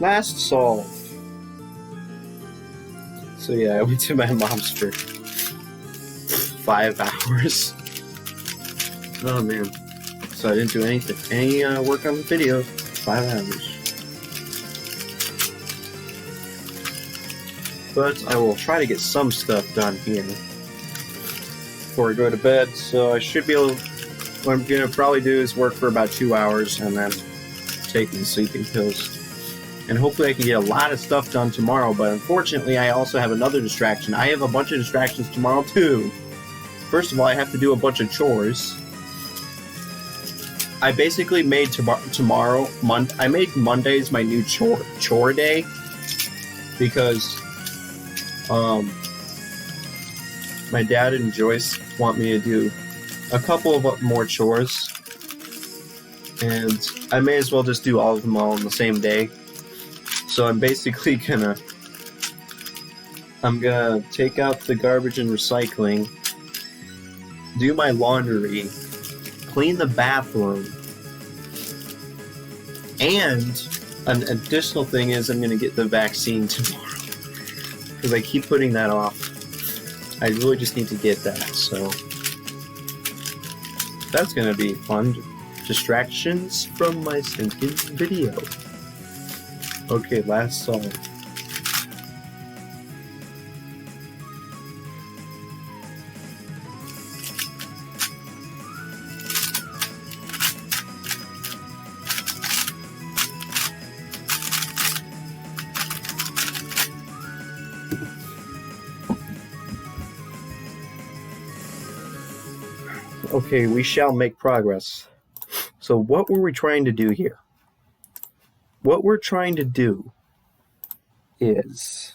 Last solve. So yeah, I went to my mom's for 5 hours. Oh man. So I didn't do any work on the video. 5 hours. But I will try to get some stuff done here before I go to bed. So I should be able. What I'm gonna probably do is work for about 2 hours and then take my sleeping pills. And hopefully I can get a lot of stuff done tomorrow. But unfortunately, I also have another distraction. I have a bunch of distractions tomorrow too. First of all, I have to do a bunch of chores. I basically made I made Mondays my new chore day because my dad and Joyce want me to do a couple of more chores, and I may as well just do all of them all on the same day. So I'm basically gonna take out the garbage and recycling, do my laundry, clean the bathroom, and an additional thing is I'm gonna get the vaccine tomorrow because I keep putting that off. I really just need to get that, so that's gonna be fun. Distractions from my stinking video. Okay, last song. Okay, we shall make progress. So what were we trying to do here? What we're trying to do is,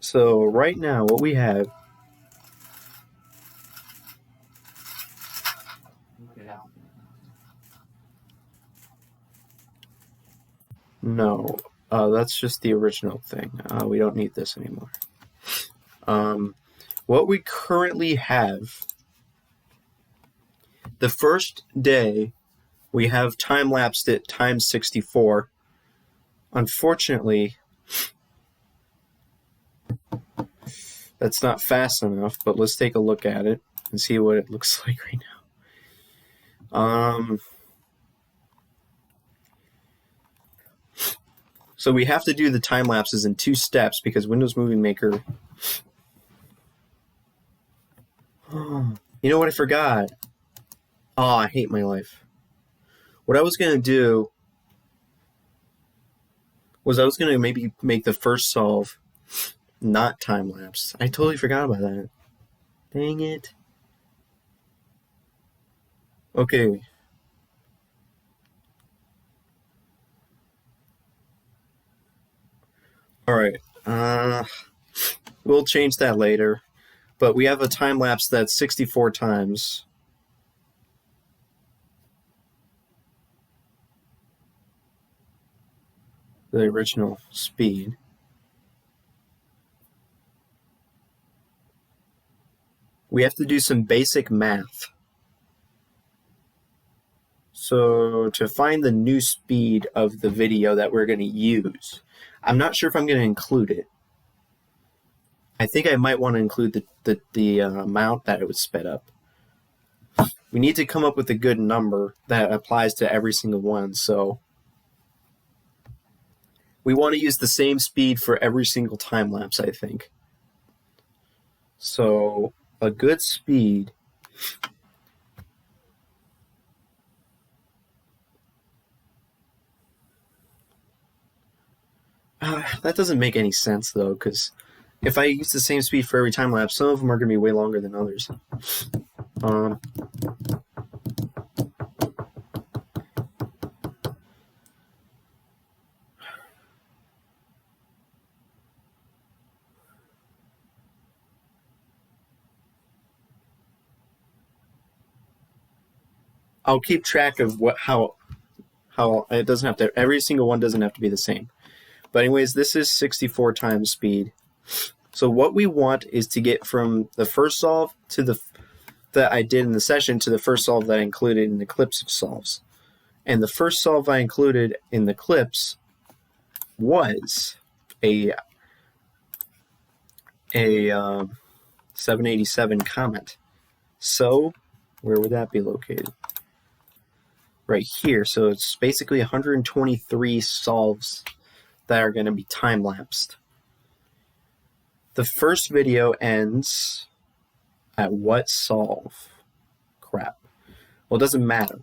so right now what we have, no, that's just the original thing. We don't need this anymore. What we currently have, the first day, we have time-lapsed it times 64. Unfortunately, that's not fast enough, but let's take a look at it and see what it looks like right now. So we have to do the time lapses in 2 steps because Windows Movie Maker. You know what I forgot? Oh, I hate my life. What I was going to do was I was going to maybe make the first solve not time-lapse. I totally forgot about that. Dang it. Okay. Alright. We'll change that later. But we have a time-lapse that's 64 times. The original speed. We have to do some basic math. So to find the new speed of the video that we're going to use, I'm not sure if I'm going to include it. I think I might want to include the amount that it would sped up. We need to come up with a good number that applies to every single one, so we want to use the same speed for every single time lapse, I think. So a good speed that doesn't make any sense though, because if I use the same speed for every time lapse, some of them are going to be way longer than others. I'll keep track of how it doesn't have to, every single one doesn't have to be the same. But anyways, this is 64 times speed. So what we want is to get from the first solve to that I did in the session to the first solve that I included in the clips of solves. And the first solve I included in the clips was a 787 Comet. So where would that be located? Right here. So it's basically 123 solves that are going to be time-lapsed. The first video ends at what solve? Crap. Well, it doesn't matter.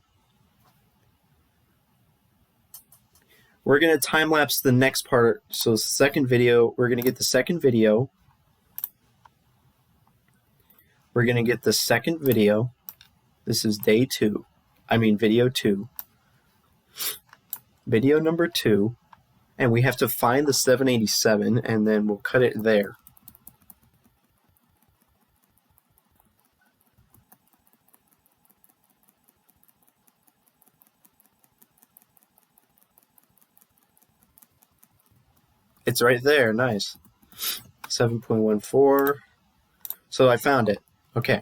We're going to time-lapse the next part. So the second video, we're going to get the second video. We're going to get the second video. This is day 2. I mean video 2. Video number 2. And we have to find the 787, and then we'll cut it there. It's right there. Nice. 7.14. So I found it. Okay.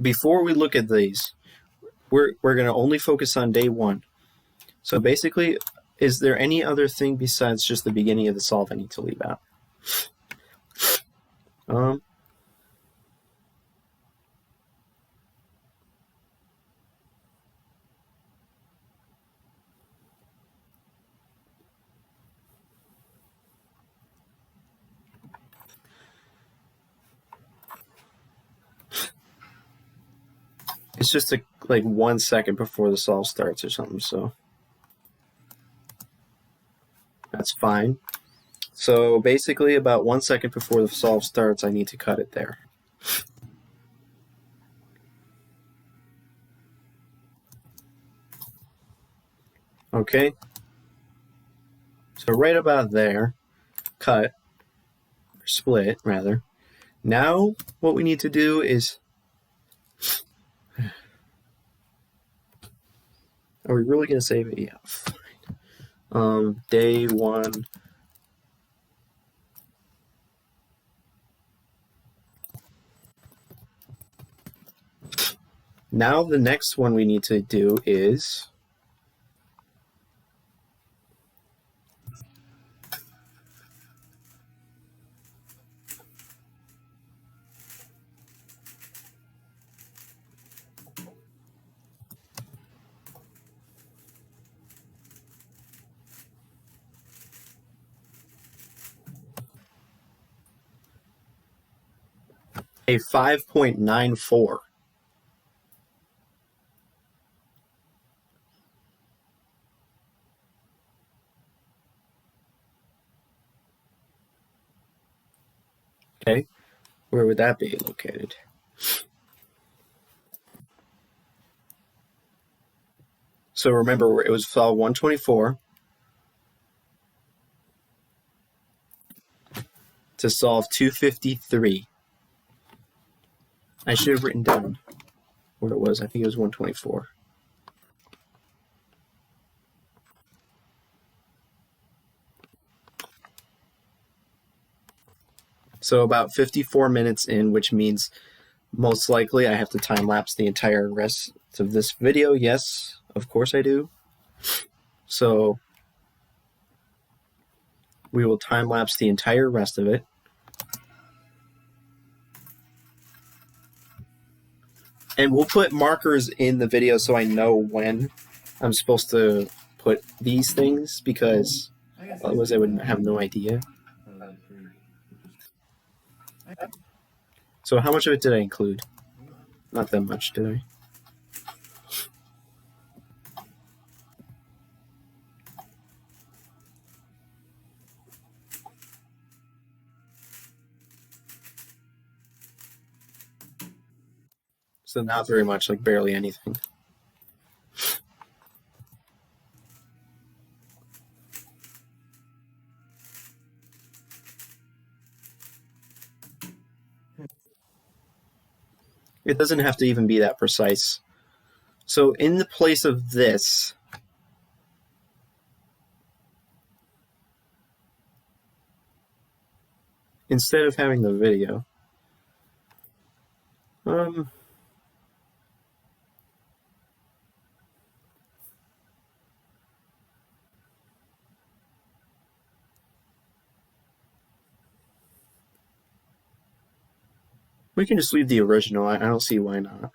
Before we look at these, we're going to only focus on day 1. So basically, is there any other thing besides just the beginning of the solve I need to leave out? It's just like 1 second before the solve starts or something, so that's fine. So basically about 1 second before the solve starts, I need to cut it there. Okay. So right about there, cut, or split rather. Now what we need to do is, are we really going to save it? Yeah, fine. Day 1. Now the next one we need to do is a 5.94. Okay, where would that be located? So remember, it was solve 124 to solve 253. I should have written down what it was. I think it was 124. So about 54 minutes in, which means most likely I have to time lapse the entire rest of this video. Yes, of course I do. So we will time lapse the entire rest of it. And we'll put markers in the video so I know when I'm supposed to put these things, because otherwise I would have no idea. So how much of it did I include? Not that much, did I? So not very much, like barely anything. It doesn't have to even be that precise. So in the place of this, instead of having the video, We can just leave the original. I don't see why not.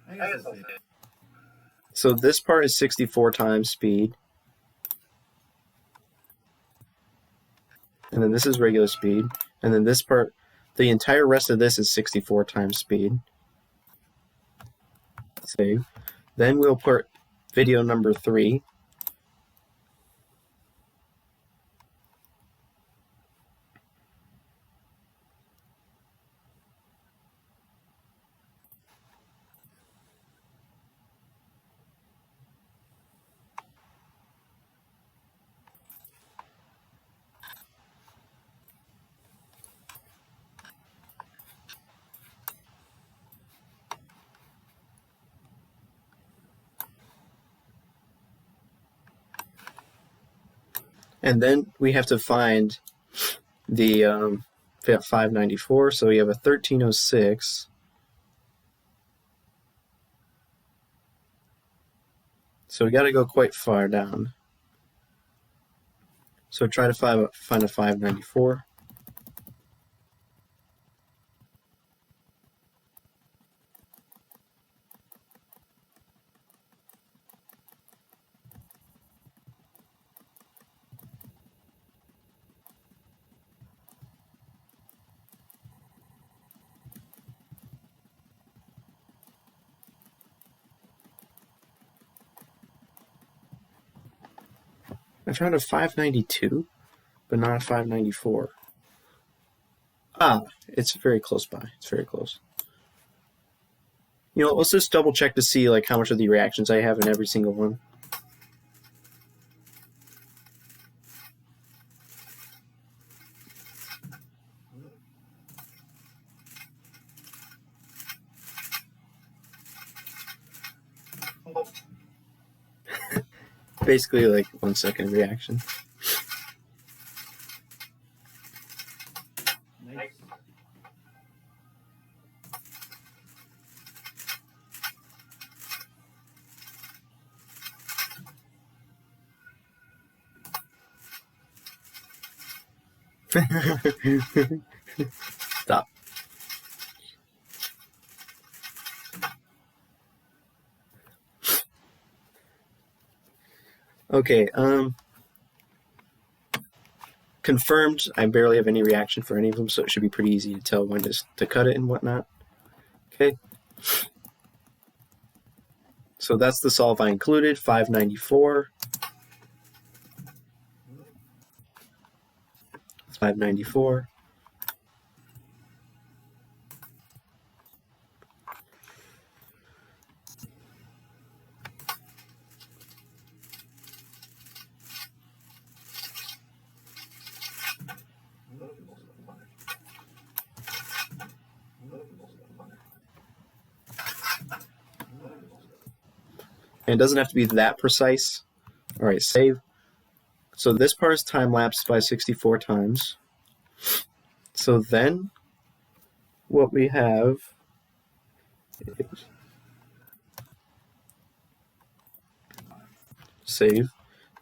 I guess I'll see. So this part is 64 times speed. And then this is regular speed. And then this part, the entire rest of this is 64 times speed. Save. Then we'll put video number 3. And then we have to find the 594. So we have a 1306. So we got to go quite far down. So try to find a 594. I found a 592, but not a 594. Ah, it's very close by. It's very close. You know, let's just double check to see like how much of the reactions I have in every single one. Basically like 1 second reaction. Nice. Stop. Okay, confirmed. I barely have any reaction for any of them, so it should be pretty easy to tell when to cut it and whatnot. Okay. So that's the solve I included, 594. 594. And it doesn't have to be that precise. All right, save. So this part is time-lapsed by 64 times. So then what we have is save.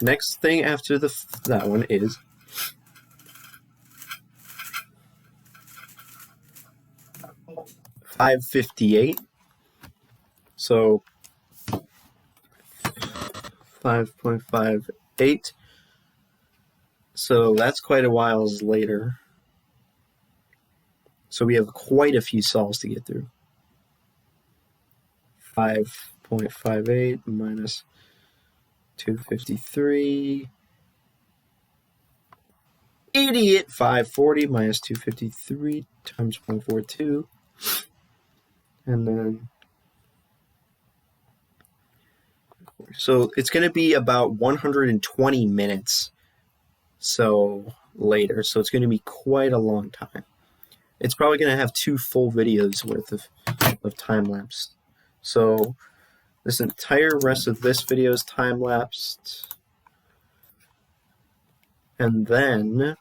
Next thing after that one is $5.58. So 5.58. So that's quite a while later. So we have quite a few solves to get through. 5.58 minus 253. Idiot! 540 minus 253 times 0.42. And then, so it's going to be about 120 minutes. So later. So it's going to be quite a long time. It's probably going to have 2 full videos worth of time-lapse. So this entire rest of this video is time-lapsed. And then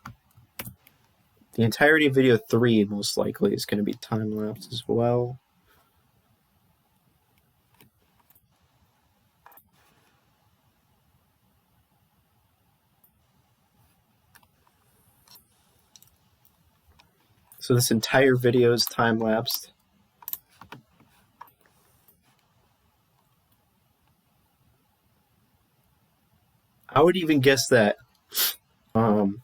the entirety of video 3 most likely is going to be time-lapsed as well. So this entire video is time-lapsed. I would even guess that the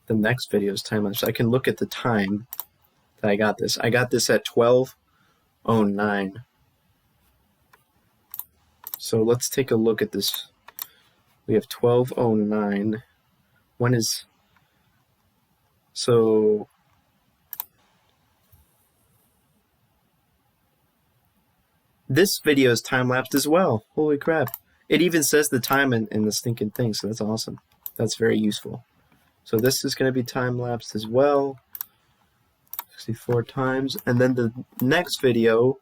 next video is time-lapse. I can look at the time that I got this. I got this at 12:09. So let's take a look at this. We have 12:09. When is... So... This video is time-lapsed as well. Holy crap. It even says the time in the stinking thing, so that's awesome. That's very useful. So this is going to be time-lapsed as well. 64 times. And then the next video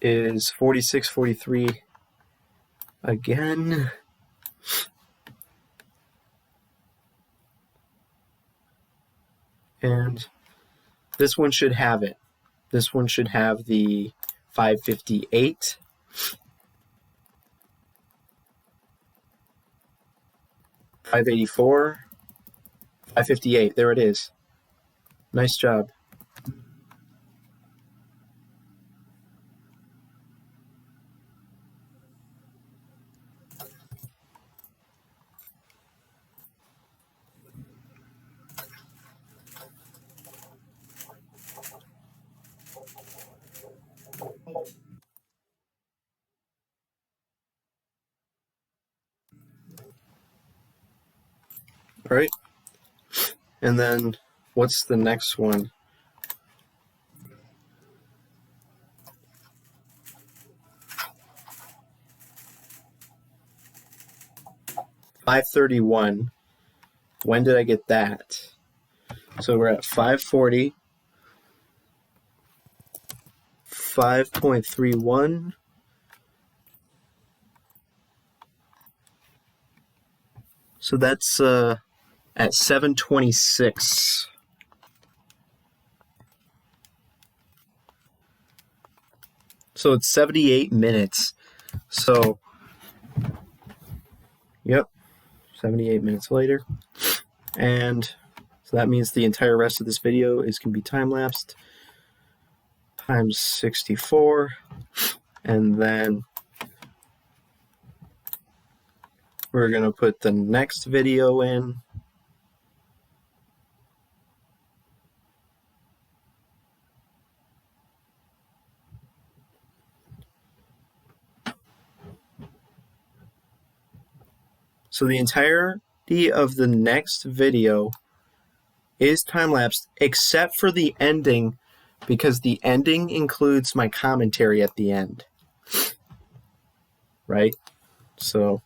is 46:43 again. And this one should have it. This one should have the 5:58. $5.84, $5.58. There it is. Nice job. All right. And then what's the next one? $5.31. When did I get that? So we're at 5:40. 5.31. So that's at 7:26. So it's 78 minutes. So, yep, 78 minutes later. And so that means the entire rest of this video is going to be time-lapsed times 64. And then we're going to put the next video in. So the entirety of the next video is time-lapsed, except for the ending, because the ending includes my commentary at the end. Right? So...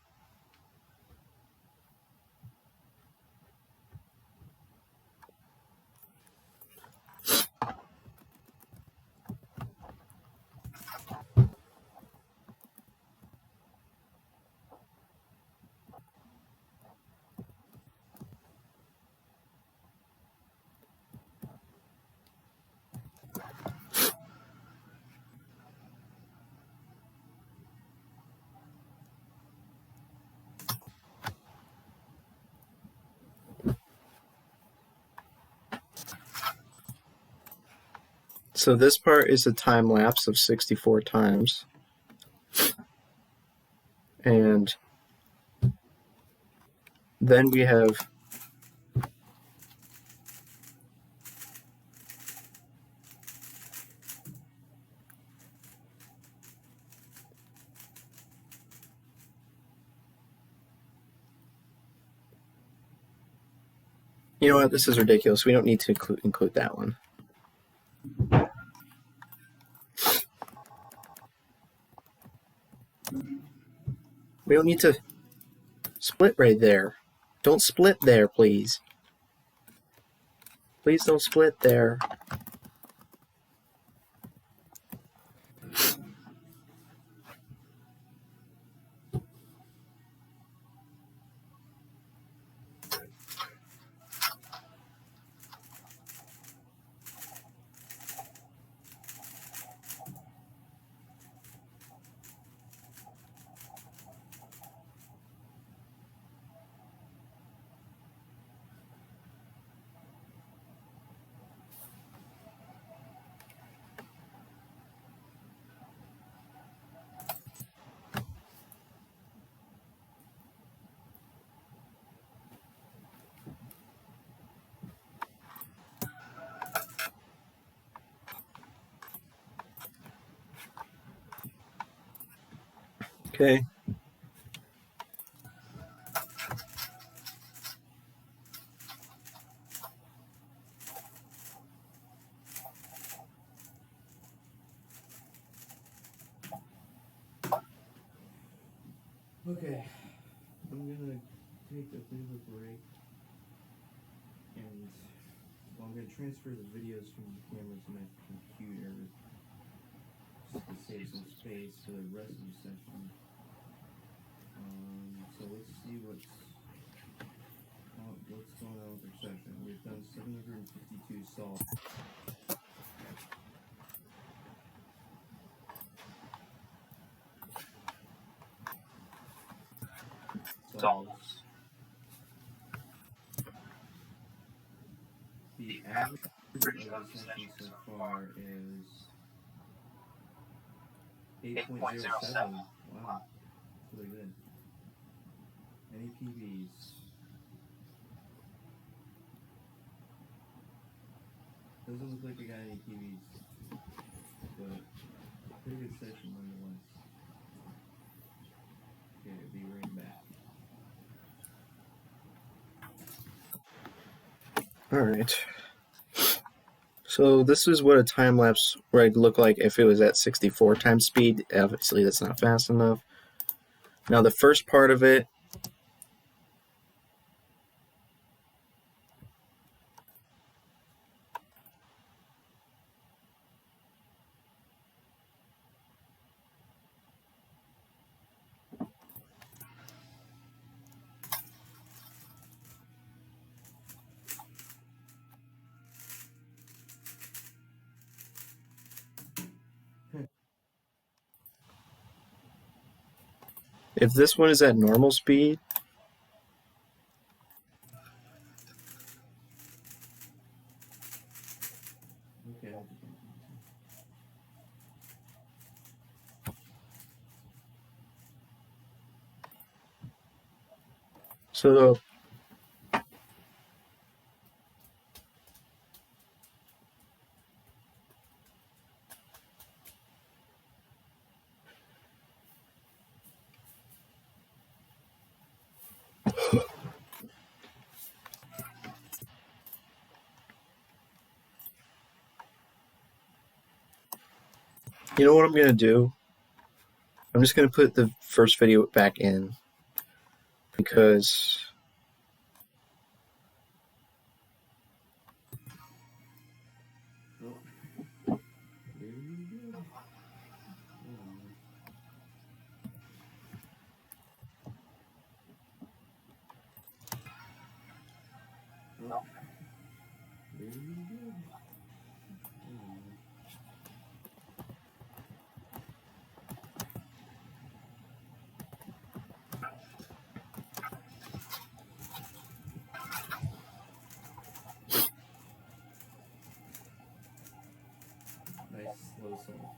So this part is a time lapse of 64 times. And then we have you know what, this is ridiculous. We don't need to include that one. We don't need to split right there. Don't split there, please. Please don't split there. Okay. Okay, I'm gonna take a bit of a break, and I'm gonna transfer the videos from the camera to my computer, just to save some space for the rest of the session. So let's see what's going on with our session. We've done 752 solves. The average of the session so far is 8.07. Wow, that's really good. Any PBs? Doesn't look like I got any PBs, but pretty good session nonetheless. Okay, I'll be right back. Alright. So this is what a time lapse would look like if it was at 64 times speed. Obviously that's not fast enough. Now the first part of it, if this one is at normal speed, Okay. so you know what I'm going to do? I'm just going to put the first video back in because Oh, very good. Oh, very good. Nice slow song.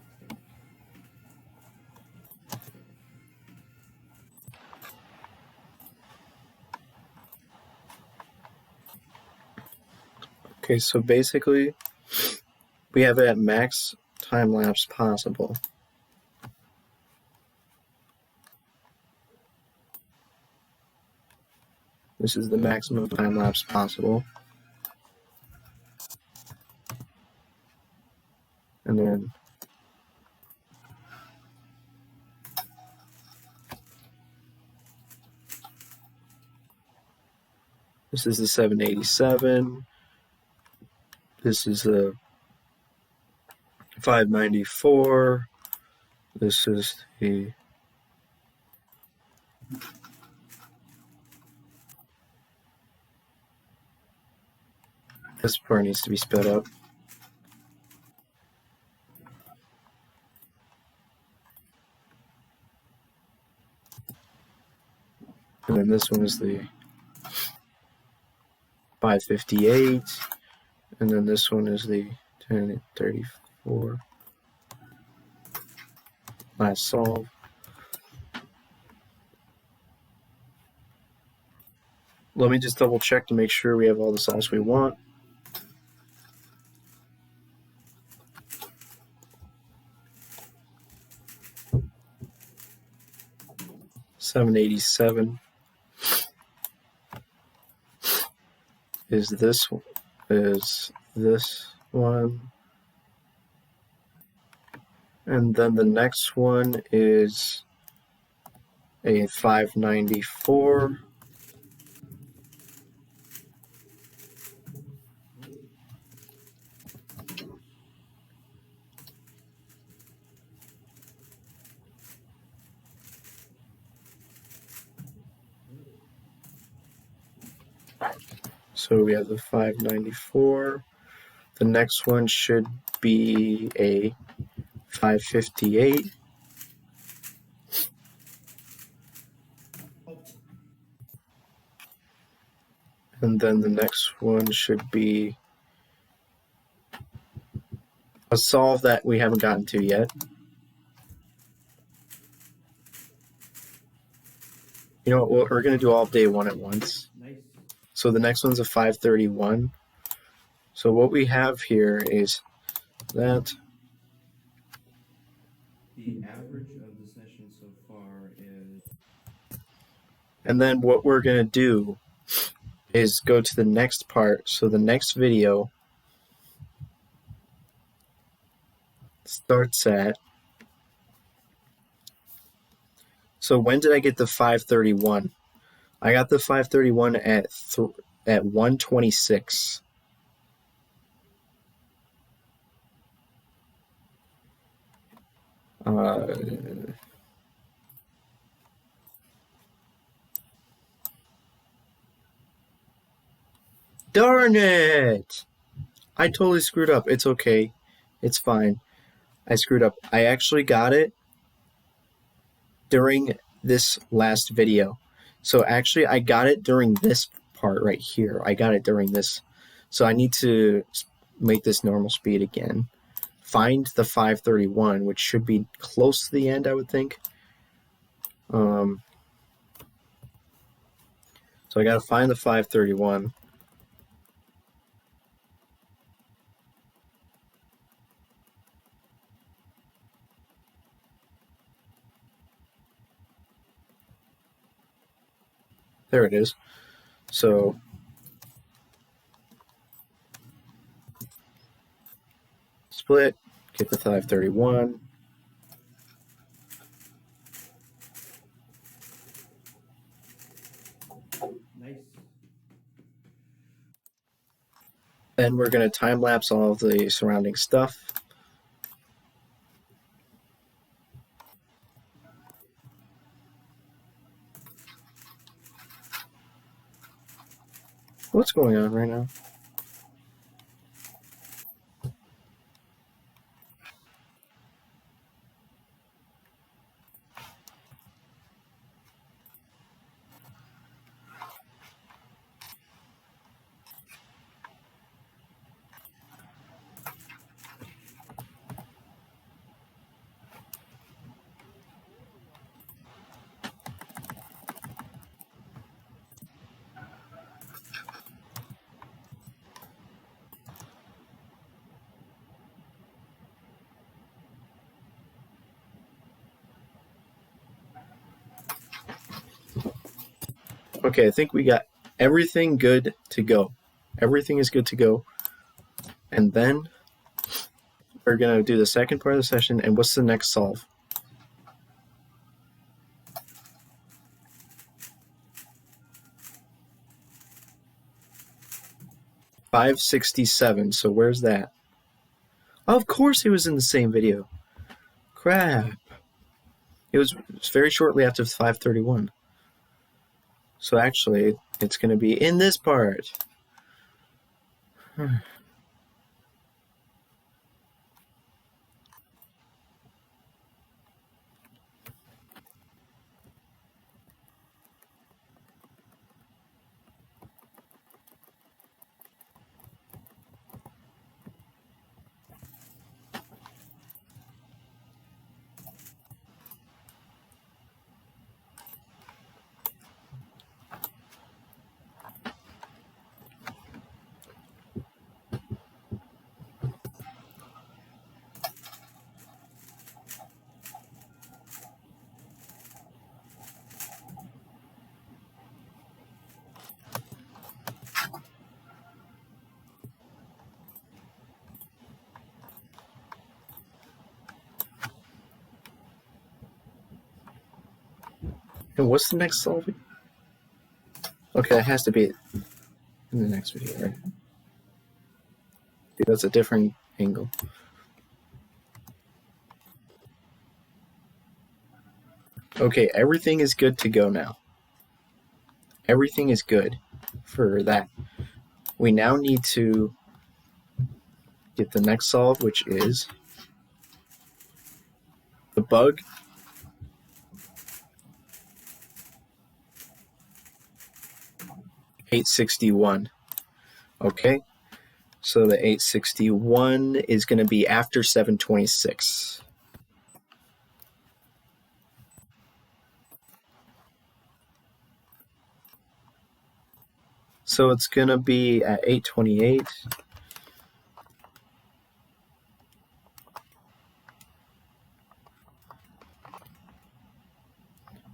okay, so basically we have it at max time lapse possible. This is the maximum time lapse possible. And then this is the 787. This is the 594. This is the this part needs to be sped up. And then this one is the 558. And then this one is the 1034. Last solve. Let me just double check to make sure we have all the solves we want. 787 is this one, and then the next one is a 594. So we have the 594. The next one should be a 558. And then the next one should be a solve that we haven't gotten to yet. You know what, we're going to do all day one at once. Nice. So the next one's a 531. So what we have here is that. The average of the session so far is... And then what we're going to do is go to the next part. So the next video starts at... So when did I get the 531? I got the 531 at 126. Darn it! I totally screwed up. It's okay. It's fine. I screwed up. I actually got it during this last video. So actually, I got it during this part right here. I got it during this. So I need to make this normal speed again. Find the 531, which should be close to the end, I would think. So I got to find the 531. There it is. So split, get the 531. Nice. Then we're going to time lapse all of the surrounding stuff. What's going on right now? Okay, I think we got everything good to go. Everything is good to go. And then we're going to do the second part of the session. And what's the next solve? $567. So where's that? Of course it was in the same video. Crap. It was very shortly after 531. So actually, it's going to be in this part. And what's the next solving? Okay, it has to be in the next video, right? Dude, that's a different angle. Okay, everything is good to go now. Everything is good for that. We now need to get the next solve, which is the bug. $861. Okay, so the 861 is going to be after 726. So it's going to be at 828.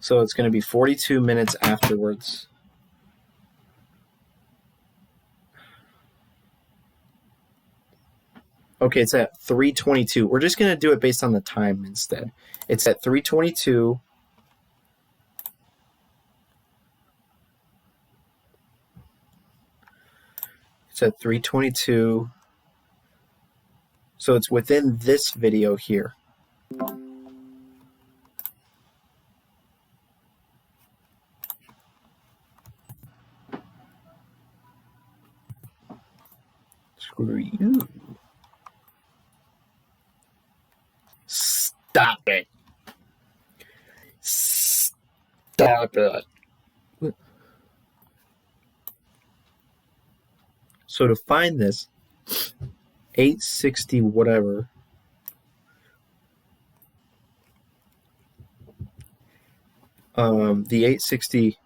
So it's going to be 42 minutes afterwards. Okay, it's at 3:22. We're just going to do it based on the time instead. It's at 3:22. It's at 3:22. So it's within this video here. Screw you. Stop it. Stop it. So to find this, 860 whatever, the 860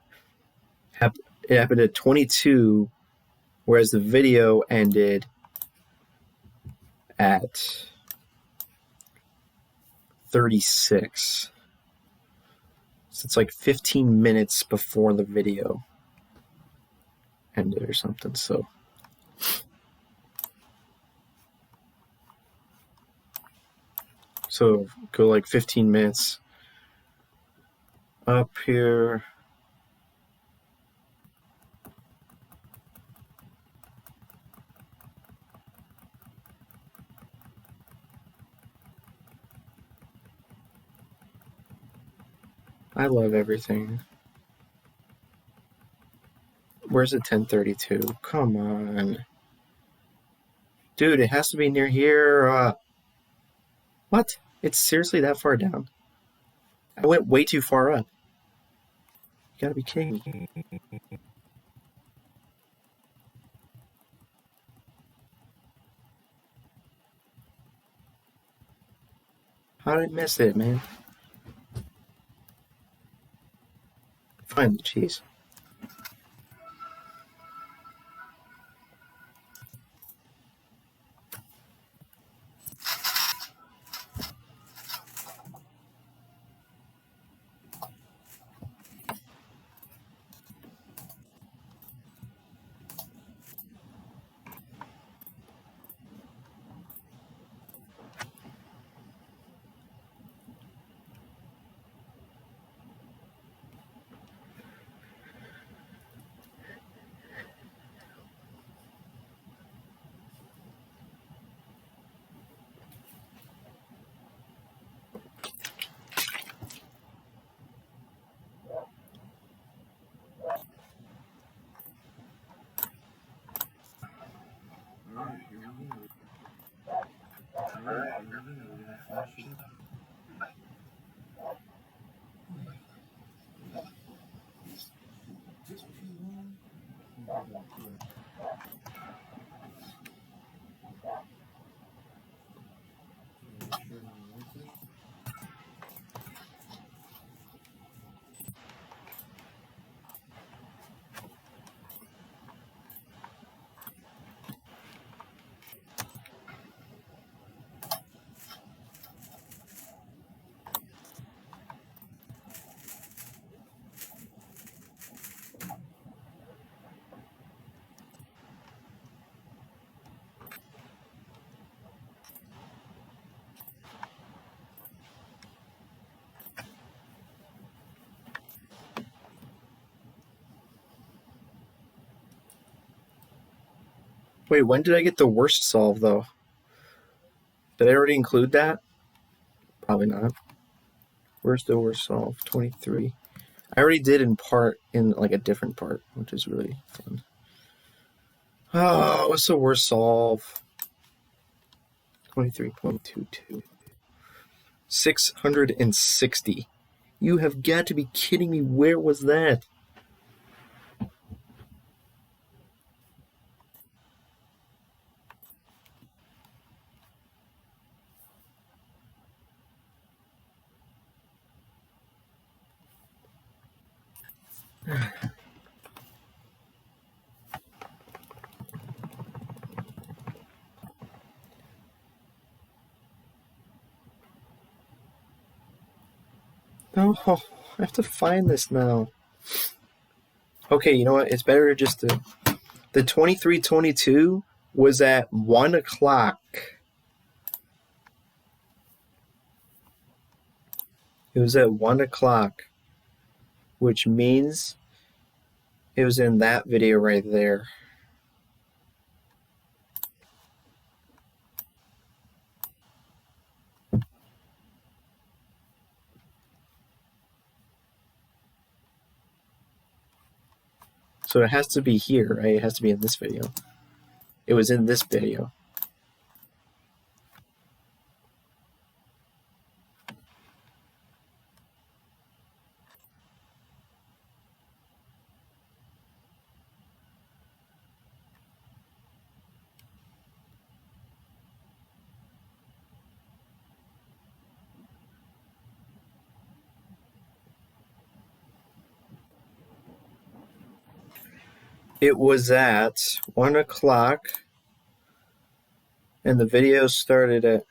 it happened at 22, whereas the video ended at 36. So it's like 15 minutes before the video ended or something. So go like 15 minutes up here. I love everything. Where's the 1032? Come on. Dude, it has to be near here. What? It's seriously that far down? I went way too far up. You gotta be kidding me. How did I miss it, man? Find the cheese. Wait, when did I get the worst solve though? Did I already include that? Probably not. Where's the worst solve? 23. I already did in like a different part, which is really fun. Oh, what's the worst solve? 23.22. 660. You have got to be kidding me. Where was that? No, I have to find this now. Okay, you know what? It's better just to... The 2322 was at 1 o'clock. It was at 1 o'clock, which means it was in that video right there. So it has to be here, right? It has to be in this video. It was in this video. It was at 1 o'clock, and the video started at...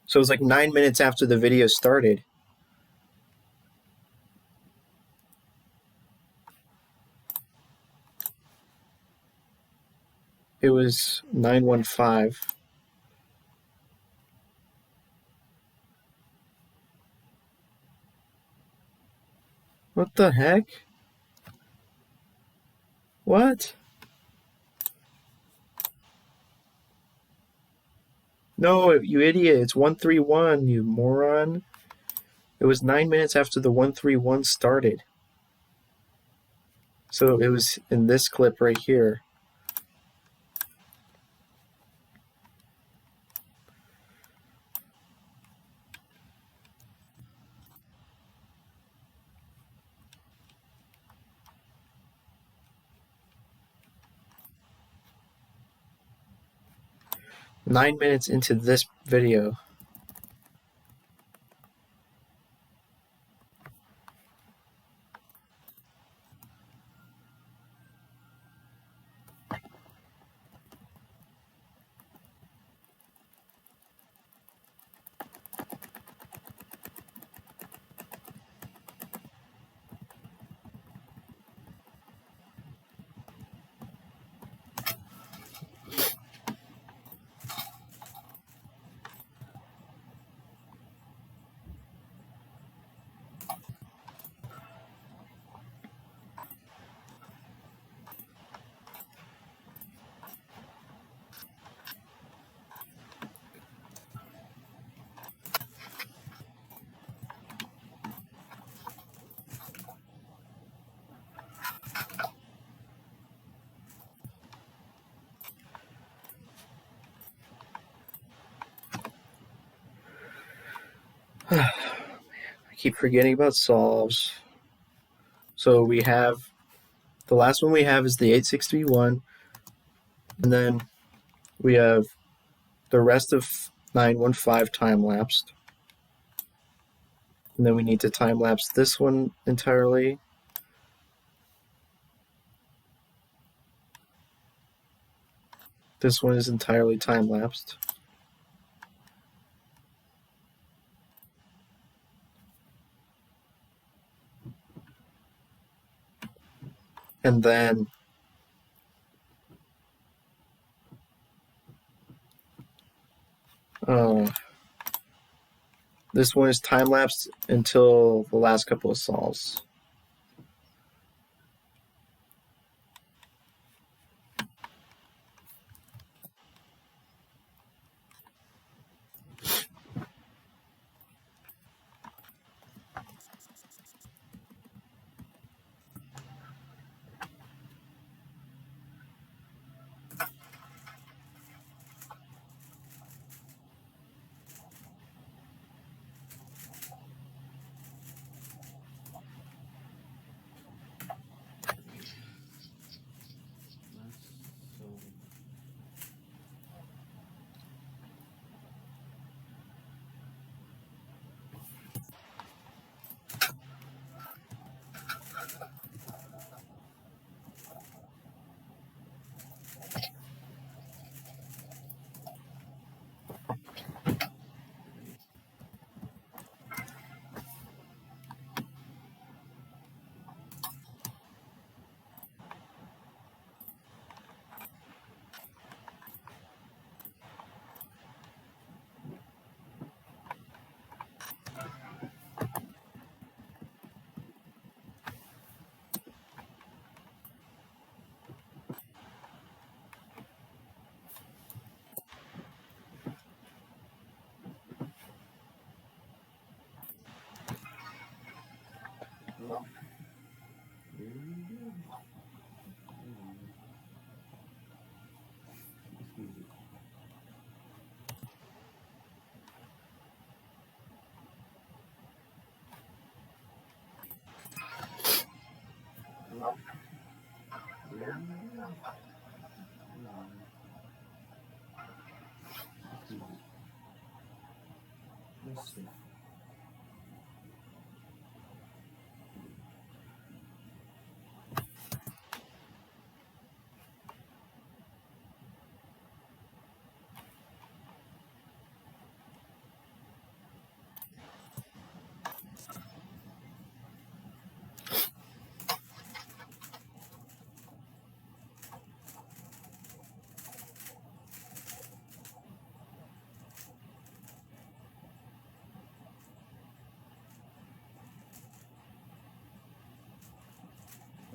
So it was like 9 minutes after the video started. It was 9:15. What the heck? What? No, you idiot. It's 131, you moron. It was 9 minutes after the 131 started. So it was in this clip right here. Nine minutes into this video. I keep forgetting about solves. So we have, the last one we have is the 8631, and then we have the rest of 915 time-lapsed. And then we need to time-lapse this one entirely. This one is entirely time-lapsed. And then this one is time-lapsed until the last couple of solves.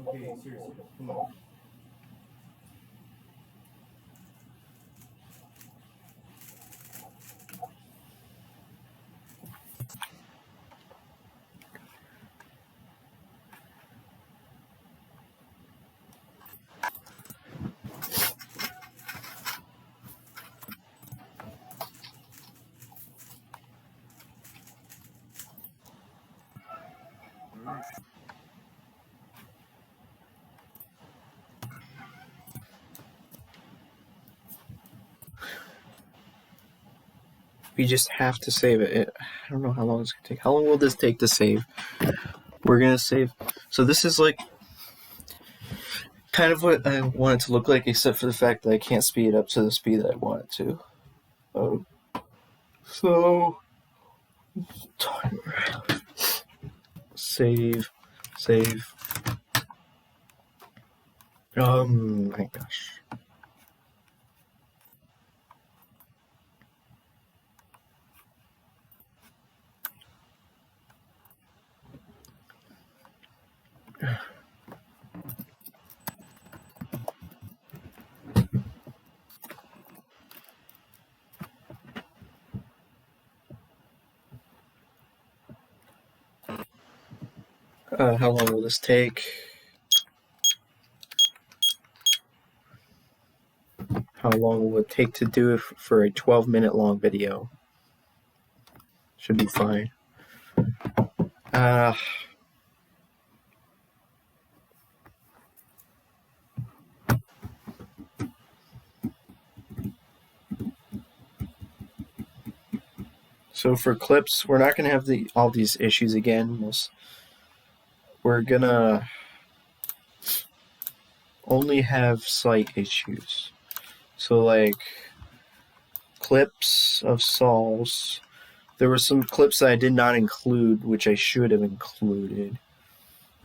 Okay, seriously, come on. Alright. We just have to save it. I don't know how long it's gonna take. How long will this take to save? We're gonna save. So this is like kind of what I want it to look like, except for the fact that I can't speed it up to the speed that I want it to. So timer. Save. My gosh. How long will this take? How long will it take to do it for a 12-minute long video? Should be fine. So for clips, we're not going to have all these issues again. We're going to only have slight issues. So like clips of solves. There were some clips that I did not include, which I should have included.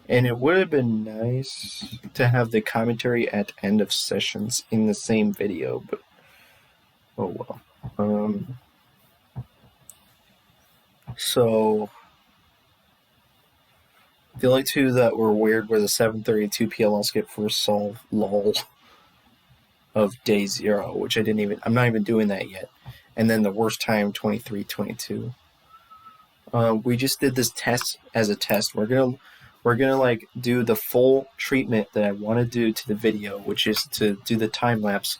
And it would have been nice to have the commentary at end of sessions in the same video, but oh well. So the only two that were weird were the 732 PLL skip first solve lol of day 0, which I'm not even doing that yet. And then the worst time 2322. We just did this test as a test. We're gonna like do the full treatment that I want to do to the video, which is to do the time lapse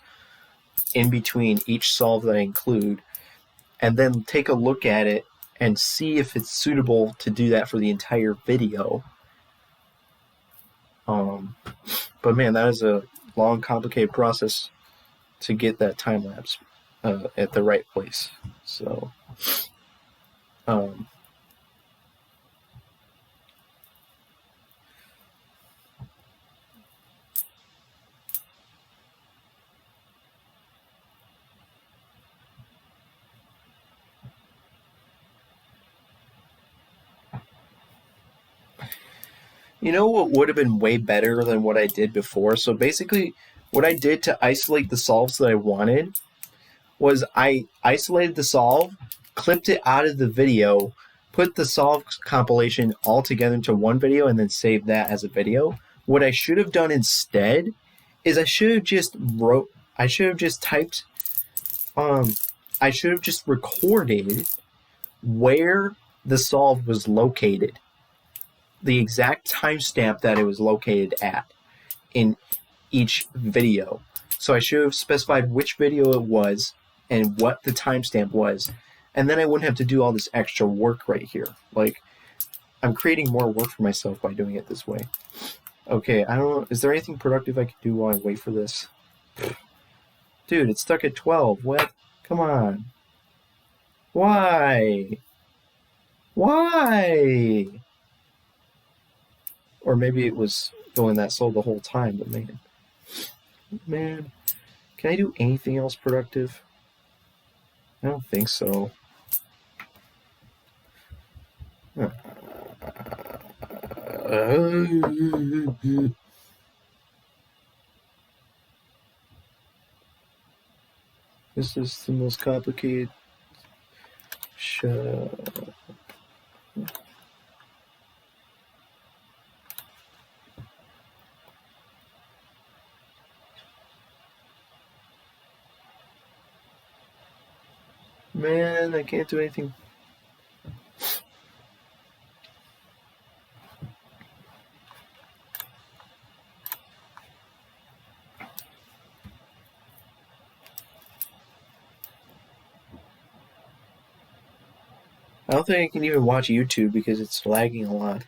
in between each solve that I include, and then take a look at it and see if it's suitable to do that for the entire video. But man, that is a long, complicated process to get that time lapse at the right place. So, you know what would have been way better than what I did before? So basically, what I did to isolate the solves that I wanted was I isolated the solve, clipped it out of the video, put the solve compilation all together into one video, and then saved that as a video. What I should have done instead is I should have just recorded where the solve was located, the exact timestamp that it was located at in each video. So I should have specified which video it was and what the timestamp was, and then I wouldn't have to do all this extra work right here. Like, I'm creating more work for myself by doing it this way. Okay, I don't know. Is there anything productive I can do while I wait for this? Dude, it's stuck at 12. What? Come on. Why? Why? Or maybe it was going that slow the whole time, but man, can I do anything else productive? I don't think so. This is the most complicated. Shut up. Man, I can't do anything. I don't think I can even watch YouTube because it's lagging a lot.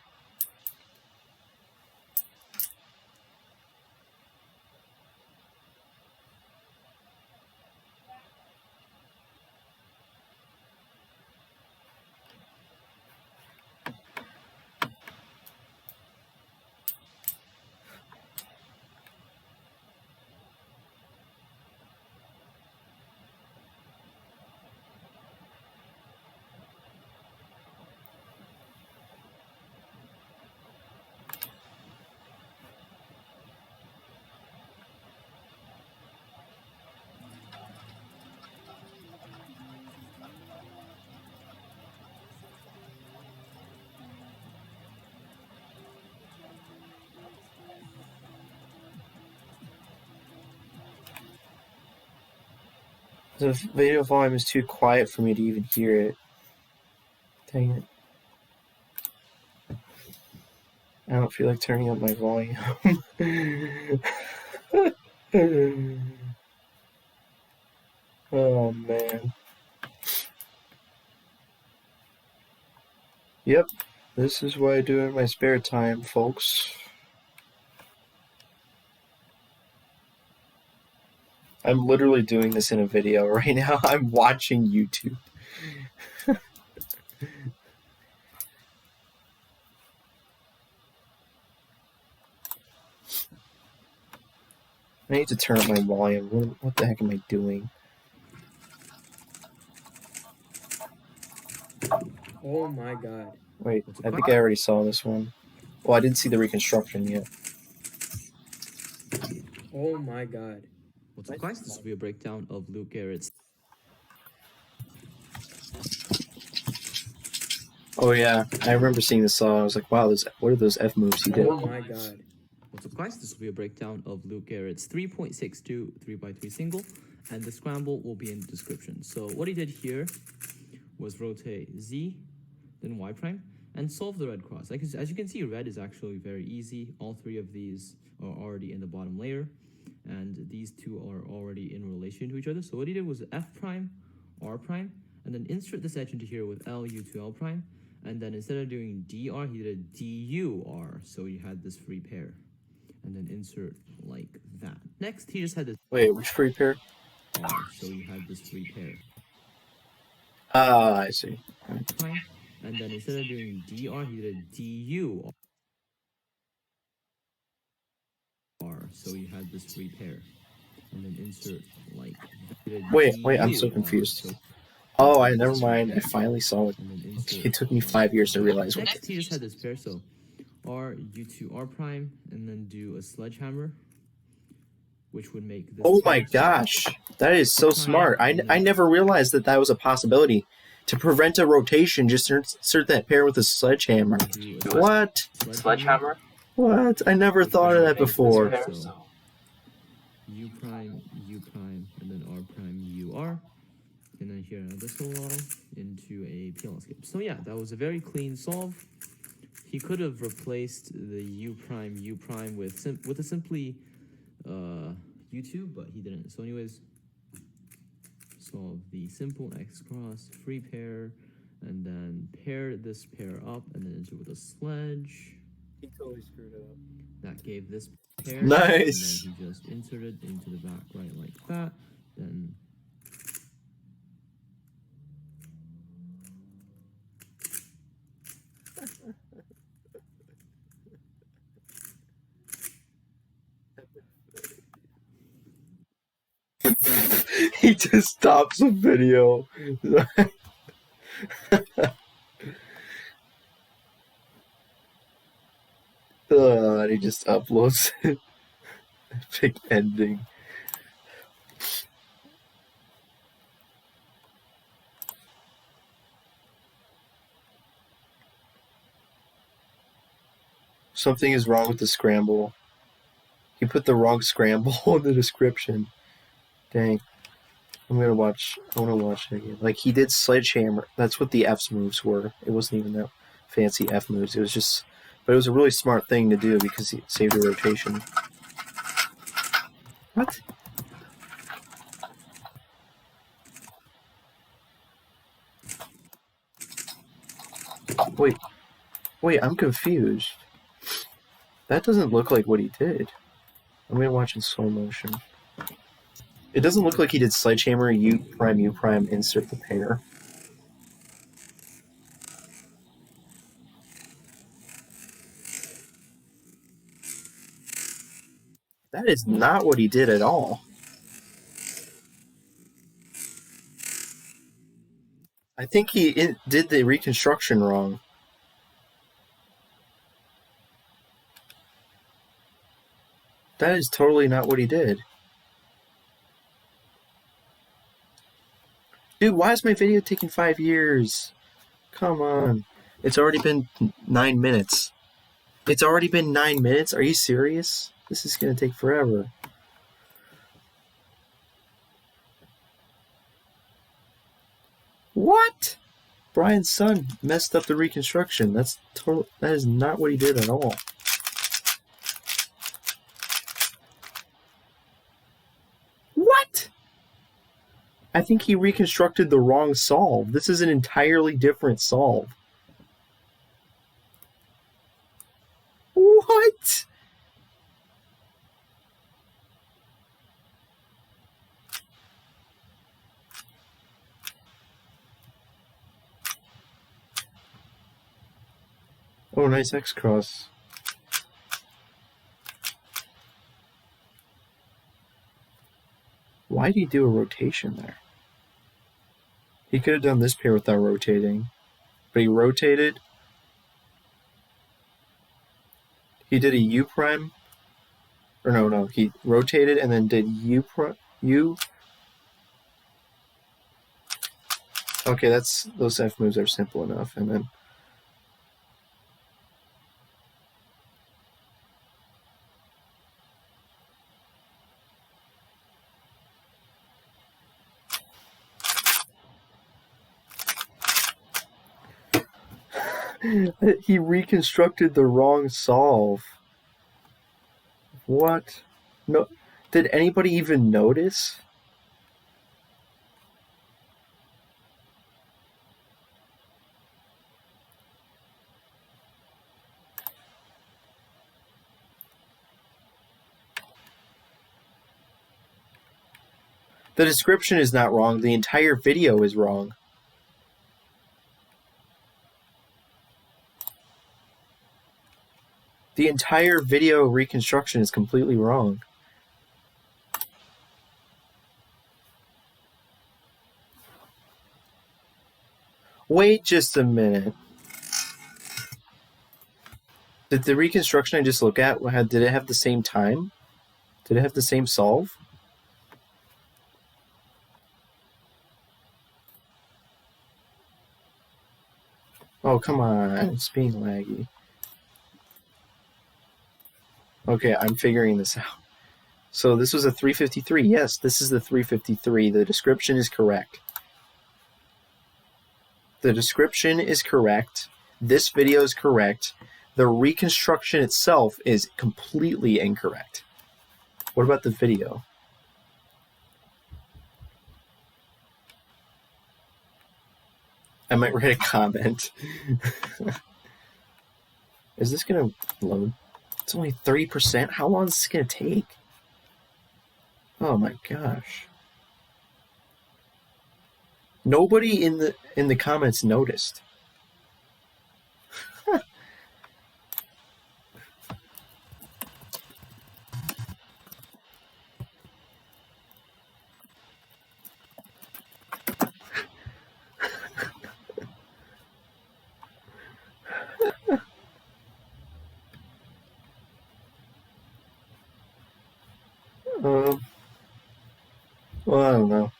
The video volume is too quiet for me to even hear it. Dang it. I don't feel like turning up my volume. Oh man. Yep, this is what I do in my spare time, folks. I'm literally doing this in a video right now. I'm watching YouTube. I need to turn up my volume. What the heck am I doing? Oh my god. Wait, I think I already saw this one. Well, I didn't see the reconstruction yet. Oh my god. What's up guys, this will be a breakdown of Luke Garrett's. Oh yeah, I remember seeing this saw. I was like, wow, what are those F moves he did? Oh my god. What's up guys, this will be a breakdown of Luke Garrett's 3.62 3x3 single, and the scramble will be in the description. So what he did here was rotate Z, then Y prime, and solve the red cross. As you can see, red is actually very easy. All three of these are already in the bottom layer, and these two are already in relation to each other. So what he did was F prime, R prime, and then insert this edge into here with L, U to L prime, and then instead of doing DR, he did a DUR, so he had this free pair, and then insert like that. Next, he just had this. Wait, which free pair? R, so he had this free pair. Ah, I see. Prime, and then instead of doing DR, he did a DUR, so he had this free pair, and then insert like. Wait, I'm so confused. Oh, never mind. I finally saw it. It took me 5 years to realize what. Next, he just had this pair, so R, U to R prime, and then do a sledgehammer, which would make this. Oh my gosh, that is so smart. I never realized that was a possibility. To prevent a rotation, just insert that pair with a sledgehammer. What? Sledgehammer? What? I never thought of that before. U prime, and then R prime, UR. And then here this little into a PL escape. So yeah, that was a very clean solve. He could have replaced the U prime with a simply U2, but he didn't. So anyways, solve the simple X cross free pair, and then pair this pair up, and then insert with a sledge. He totally screwed it up. That gave this pair. Nice. And then he just inserted into the back right like that. Then he just stops the video. And he just uploads it. Epic ending. Something is wrong with the scramble. He put the wrong scramble in the description. Dang. I want to watch it again. Like, he did Sledgehammer. That's what the F's moves were. It wasn't even that fancy F moves. It was just, but it was a really smart thing to do because he saved a rotation. What? Wait, I'm confused. That doesn't look like what he did. I'm gonna watch in slow motion. It doesn't look like he did Sledgehammer, U prime, insert the pair. That is not what he did at all. I think he did the reconstruction wrong. That is totally not what he did. Dude, why is my video taking 5 years? Come on. It's already been 9 minutes. It's already been 9 minutes? Are you serious? This is going to take forever. What? Brian's son messed up the reconstruction. That is not what he did at all. What? I think he reconstructed the wrong solve. This is an entirely different solve. What? Oh, nice X-cross. Why did he do a rotation there? He could have done this pair without rotating. But he rotated. He did a U prime. Or no. He rotated and then did U prime. U. Okay, those F moves are simple enough. And then. He reconstructed the wrong solve. What? No. Did anybody even notice? The description is not wrong. The entire video is wrong. The entire video reconstruction is completely wrong. Wait just a minute. Did the reconstruction I just looked at, did it have the same time? Did it have the same solve? Oh, come on. It's being laggy. Okay, I'm figuring this out. So this was a 353. Yes, this is the 353. The description is correct. The description is correct. This video is correct. The reconstruction itself is completely incorrect. What about the video? I might write a comment. Is this going to load? It's only 30%. How long is this going to take? Oh my gosh. Nobody in the comments noticed. Well, I don't know.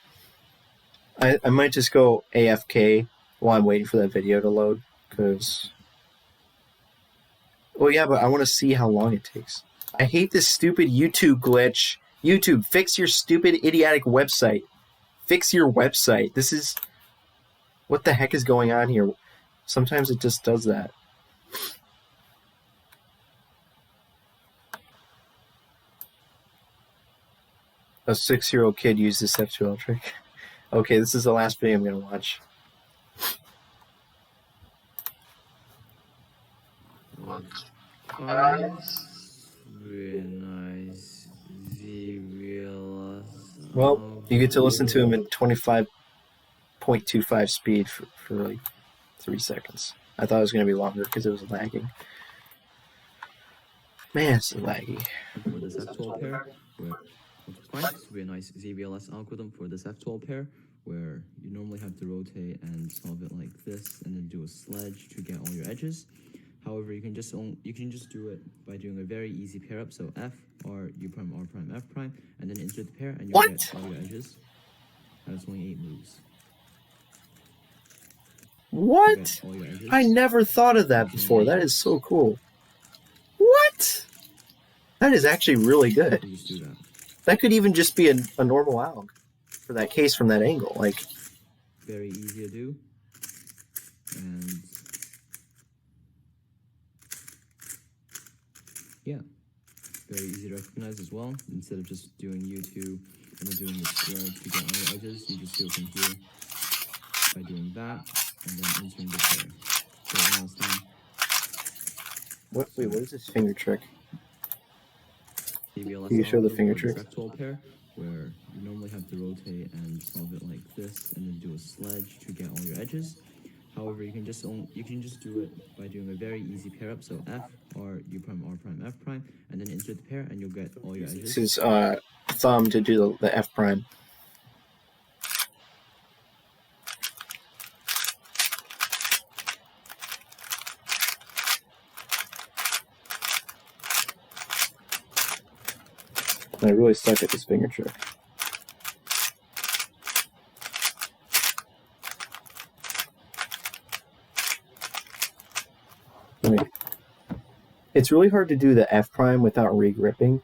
I might just go AFK while I'm waiting for that video to load, because... Well, yeah, but I want to see how long it takes. I hate this stupid YouTube glitch. YouTube, fix your stupid, idiotic website. fix your website. This is... What the heck is going on here? Sometimes it just does that. A 6-year-old kid used this F2L trick. Okay, this is the last video I'm going to watch. Very nice. Well, you get to listen to him in 25.25 speed for like 3 seconds. I thought it was going to be longer because it was lagging. Man, it's laggy. For this F12 pair, where twice, we have a nice ZVLS algorithm for this F12 pair, where you normally have to rotate and solve it like this, and then do a sledge to get all your edges. However, you can just do it by doing a very easy pair up. So F, R, U prime, R prime, F prime, and then insert the pair, and you'll get all your edges. And it's only 8 moves. What? I never thought of that before. That is so cool. What? That is actually really good. Just do that. That could even just be a normal alg for that case from that angle. Like, very easy to do. And yeah, very easy to recognize as well. Instead of just doing U2 and then doing the sledge to get all your edges, you just do it from here by doing that and then entering the pair. So last time. Wait, what is this finger trick? Can you show the finger trick? Pair, where you normally have to rotate and solve it like this, and then do a sledge to get all your edges. However, you can just do it by doing a very easy pair up. So F, R, U prime, R prime, F prime, and then insert the pair, and you'll get all your edges. This is thumb to do the F prime. I really suck at this finger trick. Wait. It's really hard to do the F prime without re-gripping.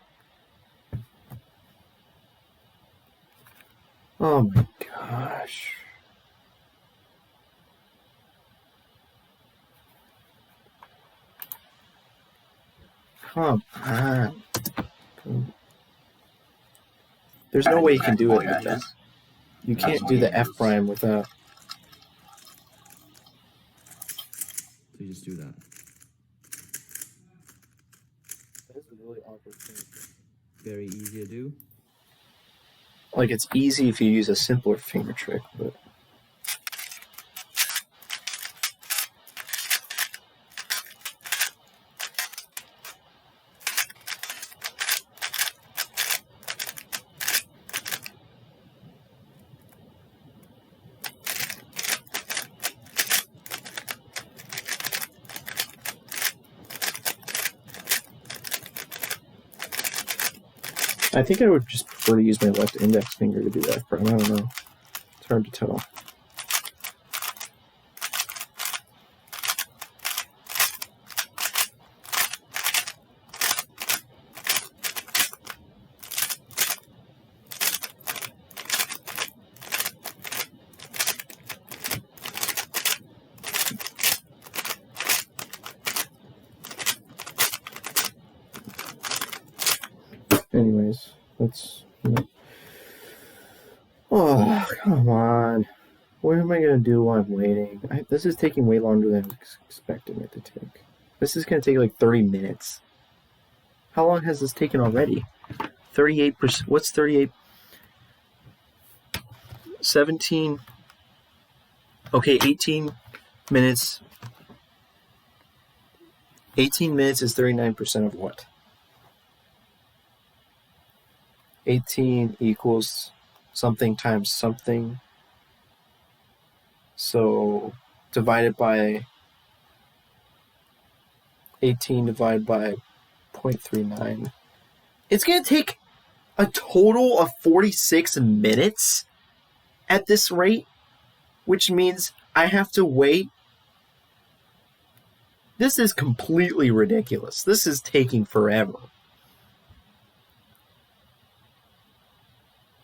Oh my gosh. Come on. There's no way you can do it like that. You can't do the F prime without... So you just do that. That is a really awkward thing. Very easy to do. Like, it's easy if you use a simpler finger trick, but... I think I would just prefer to use my left index finger to do that, but I don't know. It's hard to tell. Anyways, let's... Oh, come on. What am I going to do while I'm waiting? This is taking way longer than I was expecting it to take. This is going to take like 30 minutes. How long has this taken already? 38%. What's 38? 17. Okay, 18 minutes. 18 minutes is 39% of what? 18 equals something times something. So divided by 18 divided by 0.39. It's going to take a total of 46 minutes at this rate, which means I have to wait. This is completely ridiculous. This is taking forever.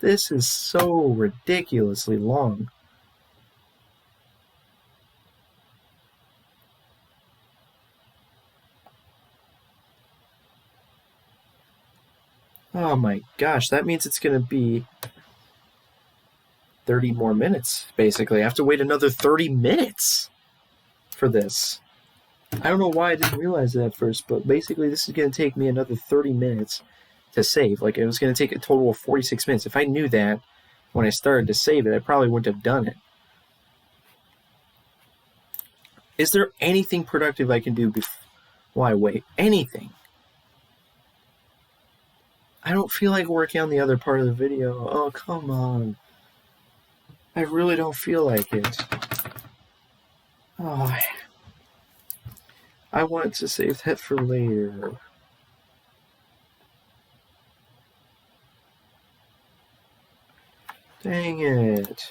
This is so ridiculously long. Oh my gosh, that means it's going to be 30 more minutes, basically. I have to wait another 30 minutes for this. I don't know why I didn't realize that at first, but basically this is going to take me another 30 minutes to save. Like, it was going to take a total of 46 minutes. If I knew that when I started to save it, I probably wouldn't have done it. Is there anything productive I can do while I wait? Anything? I don't feel like working on the other part of the video. Oh, come on. I really don't feel like it. Oh, I wanted to save that for later. Dang it.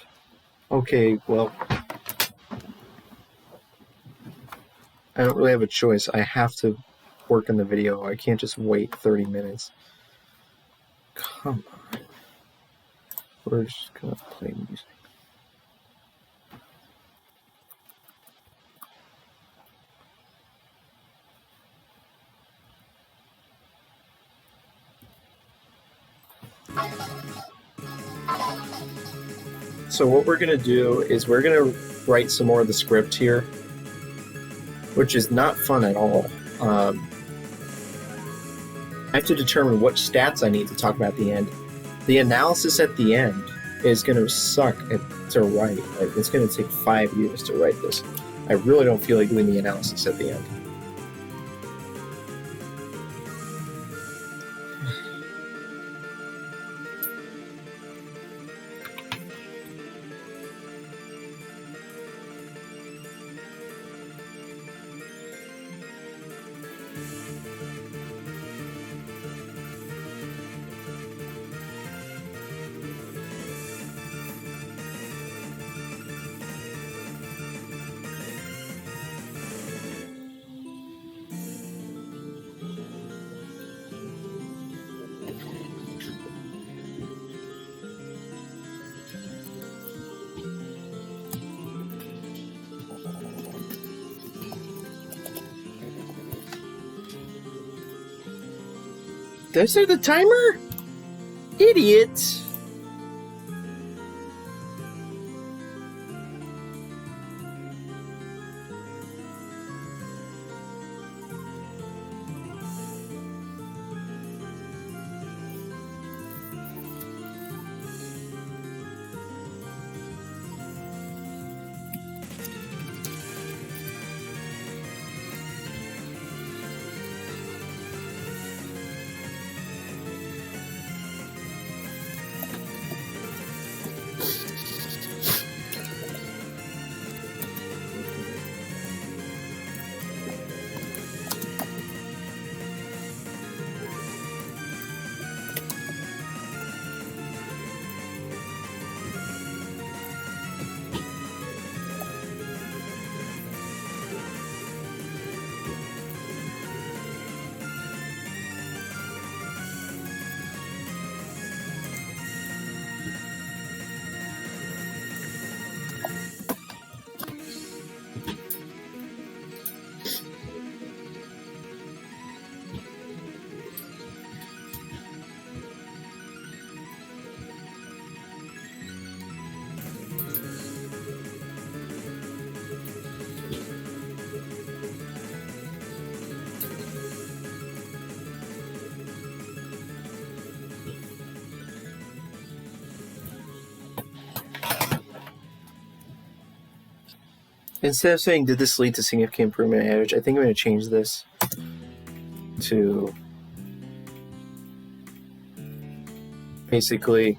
Okay, well, I don't really have a choice. I have to work on the video. I can't just wait 30 minutes. Come on. We're just gonna play music. So what we're gonna do is we're gonna write some more of the script here, which is not fun at all. I have to determine what stats I need to talk about at the end. The analysis at the end is going to suck to write. Like, it's going to take 5 years to write this. I really don't feel like doing the analysis at the end. Did I start the timer? Idiot! Instead of saying, did this lead to significant improvement in average, I think I'm going to change this to basically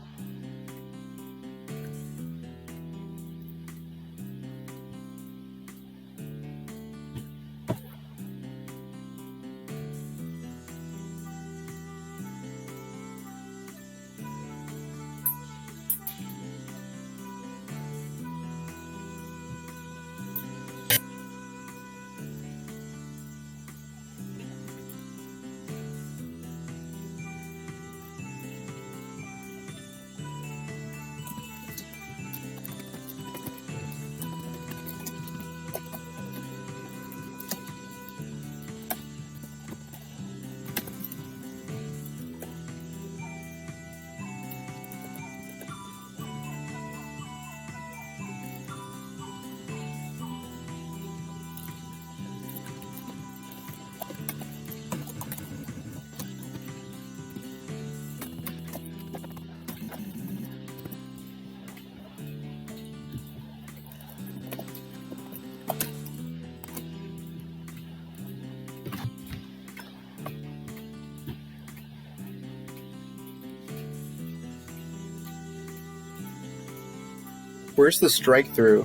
Where's the strike through?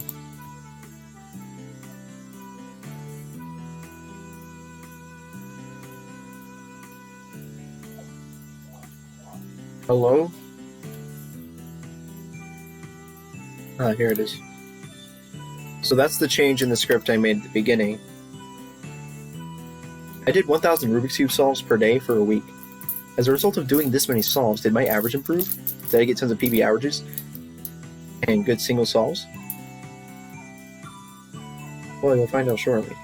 Hello? Ah, here it is. So that's the change in the script I made at the beginning. I did 1,000 Rubik's Cube solves per day for a week. As a result of doing this many solves, did my average improve? Did I get tons of PB averages? And good single solves? Well, you'll find out shortly.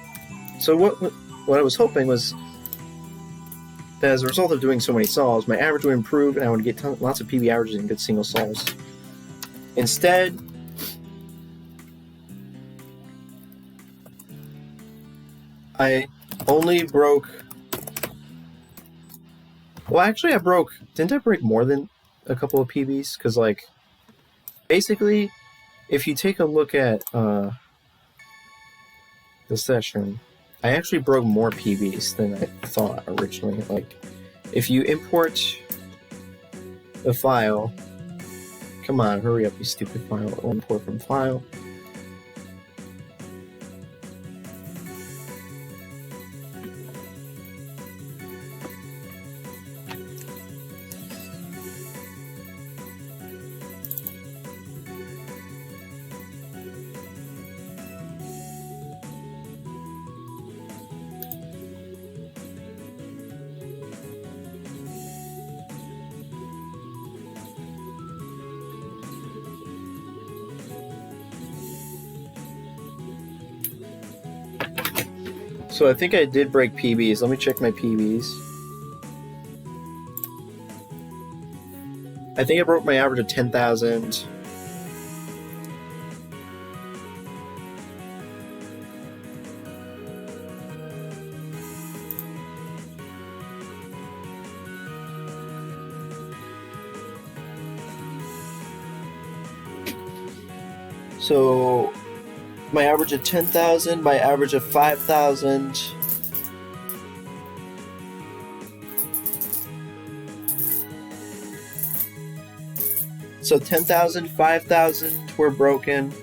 So what I was hoping was that as a result of doing so many solves, my average would improve and I would get lots of PB averages and good single solves. Instead, I only broke... Well, actually, Didn't I break more than a couple of PBs? Because, like, basically, if you take a look at the session, I actually broke more PBs than I thought originally. Like, if you import the file... Come on, hurry up, you stupid file. I'll import from file. So I think I did break PBs. Let me check my PBs. I think I broke my average of 10,000. So my average of 10,000, my average of 5,000. So 10,000, 5,000 were broken.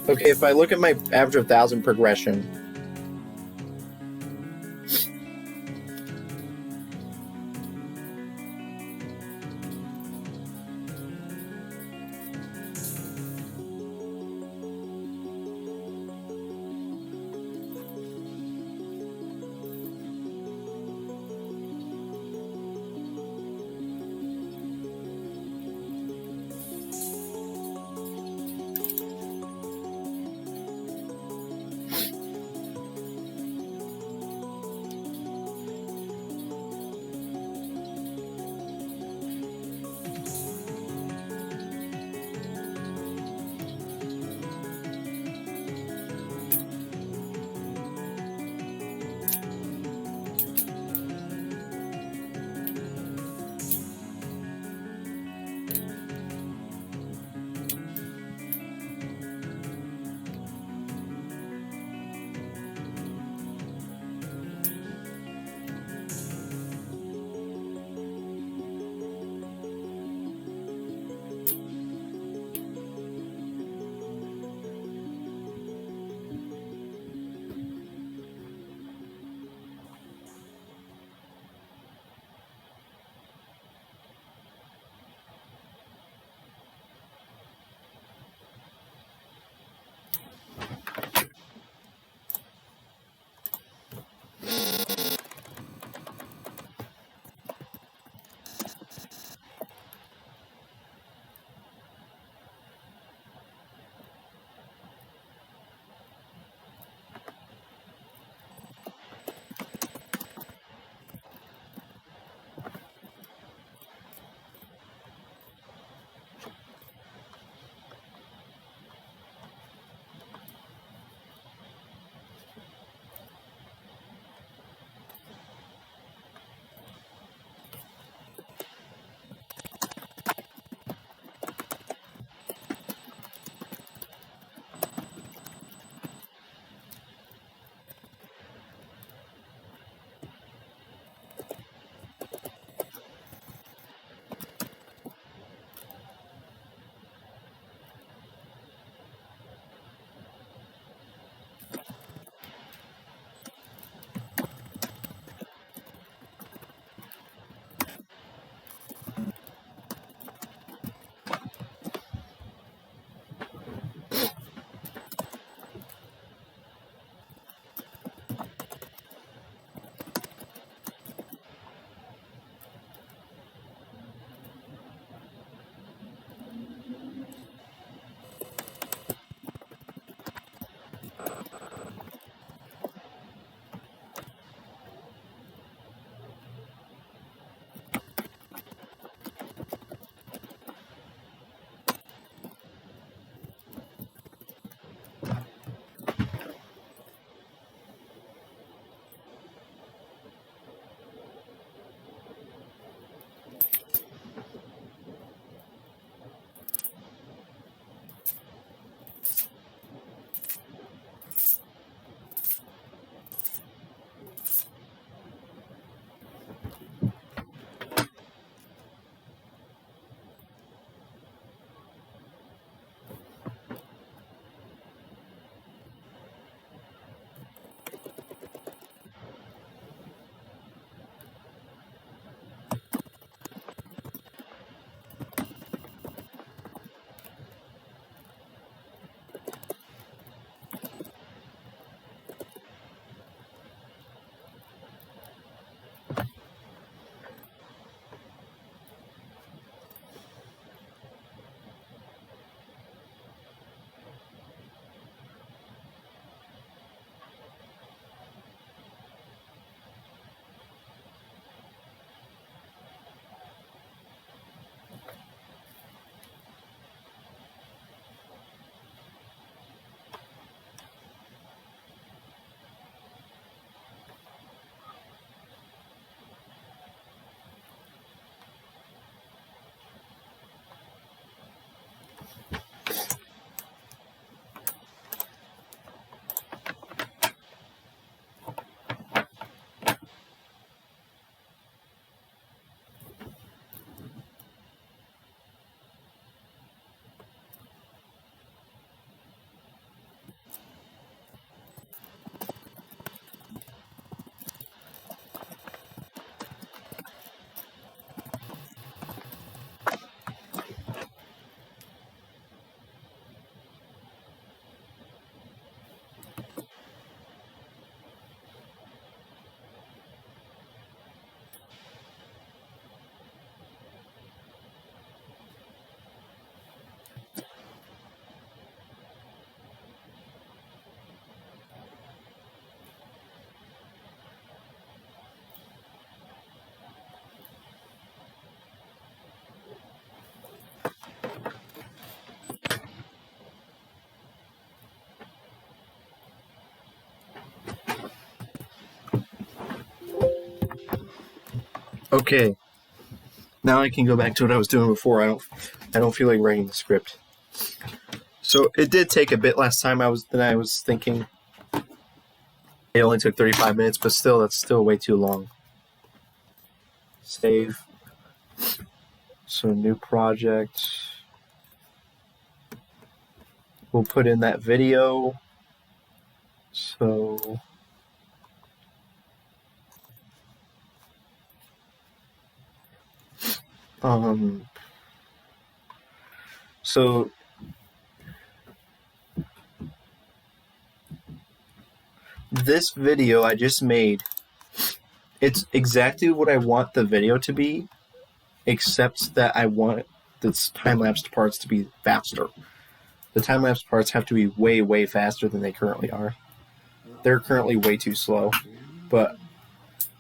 Okay, if I look at my average of 1,000 progression, Okay. Now I can go back to what I was doing before. I don't feel like writing the script. So it did take a bit last time than I was thinking. It only took 35 minutes, but still, that's still way too long. Save. So new project. We'll put in that video. So so this video I just made, it's exactly what I want the video to be, except that I want the time-lapse parts to be faster. The time-lapse parts have to be way, way faster than they currently are. They're currently way too slow, but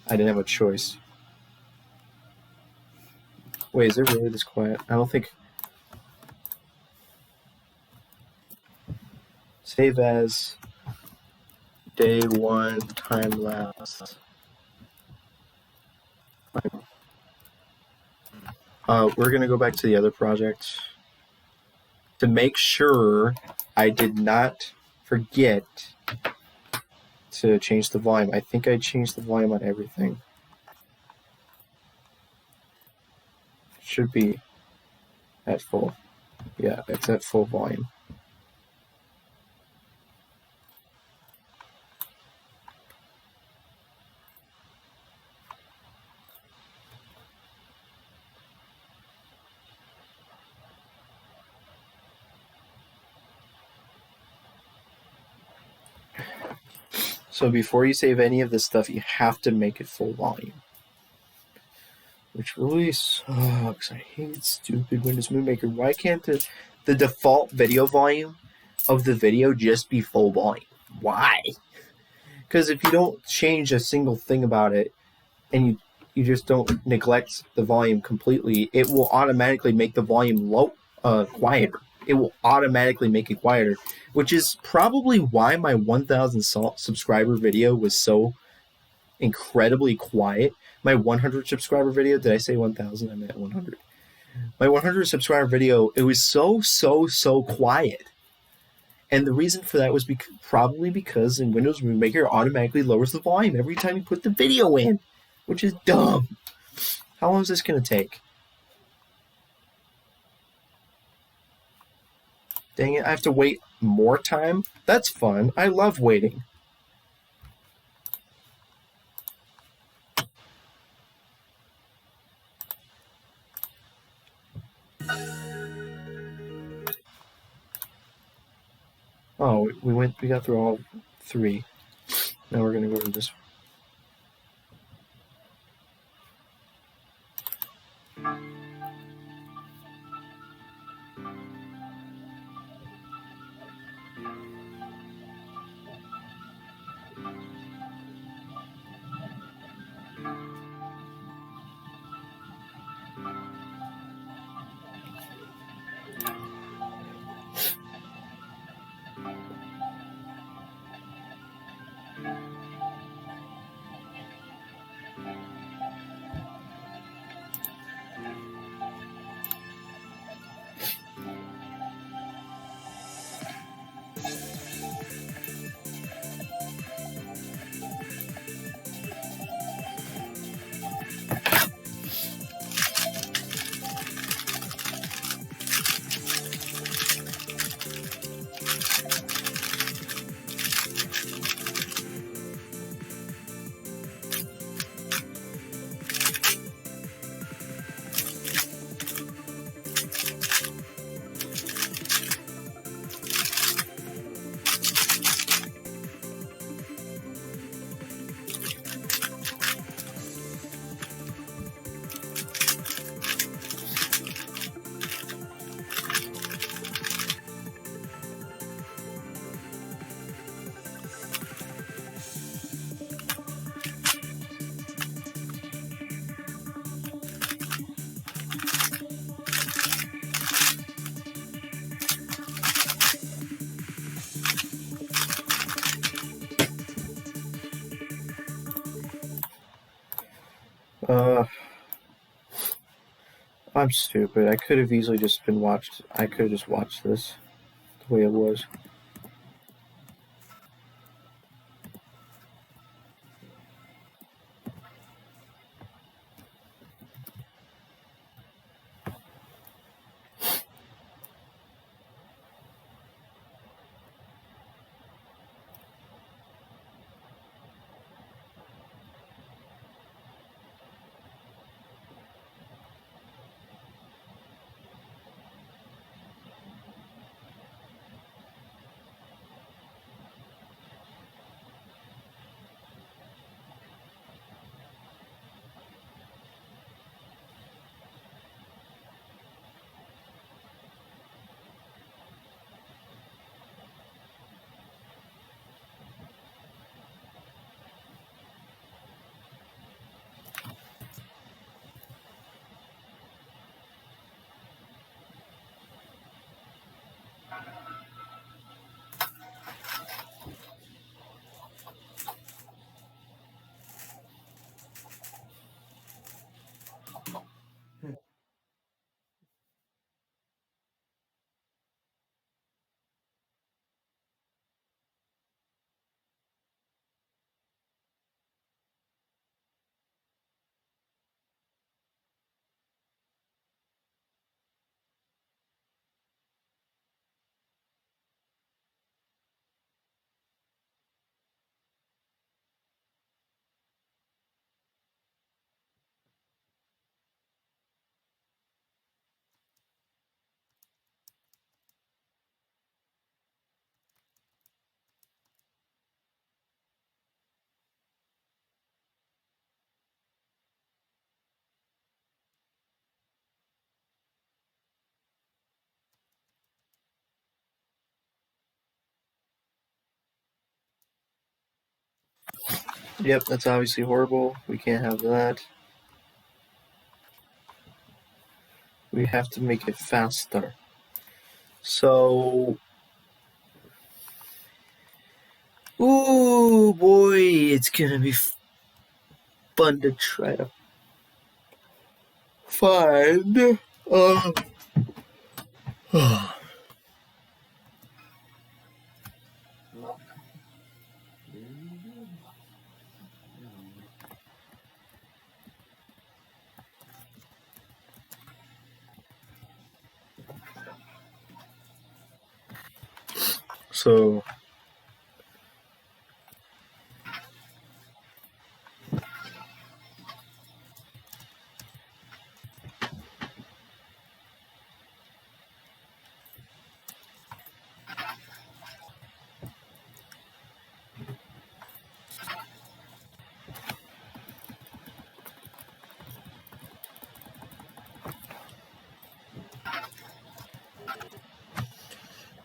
I didn't have a choice. Wait, is it really this quiet? I don't think... Save as day 1 time-lapse. We're going to go back to the other project to make sure I did not forget to change the volume. I think I changed the volume on everything. Should be at full. Yeah, it's at full volume. So before you save any of this stuff, you have to make it full volume. Which really sucks. I hate stupid Windows Movie Maker. Why can't the default video volume of the video just be full volume? Why? Because if you don't change a single thing about it, and you just don't neglect the volume completely, it will automatically make the volume quieter. It will automatically make it quieter, which is probably why my 1,000 subscriber video was so incredibly quiet. My 100 subscriber video, did I say 1,000? I meant 100. My 100 subscriber video, it was so quiet. And the reason for that was probably because in Windows Movie Maker, it automatically lowers the volume every time you put the video in, which is dumb. How long is this going to take? Dang it, I have to wait more time? That's fun. I love waiting. Oh, we got through all 3. Now we're gonna go to this. I'm stupid. I could have easily just been watched. I could have just watched this the way it was. Yep, that's obviously horrible. We can't have that. We have to make it faster. So, ooh boy, it's gonna be fun to try to find. Very good. So,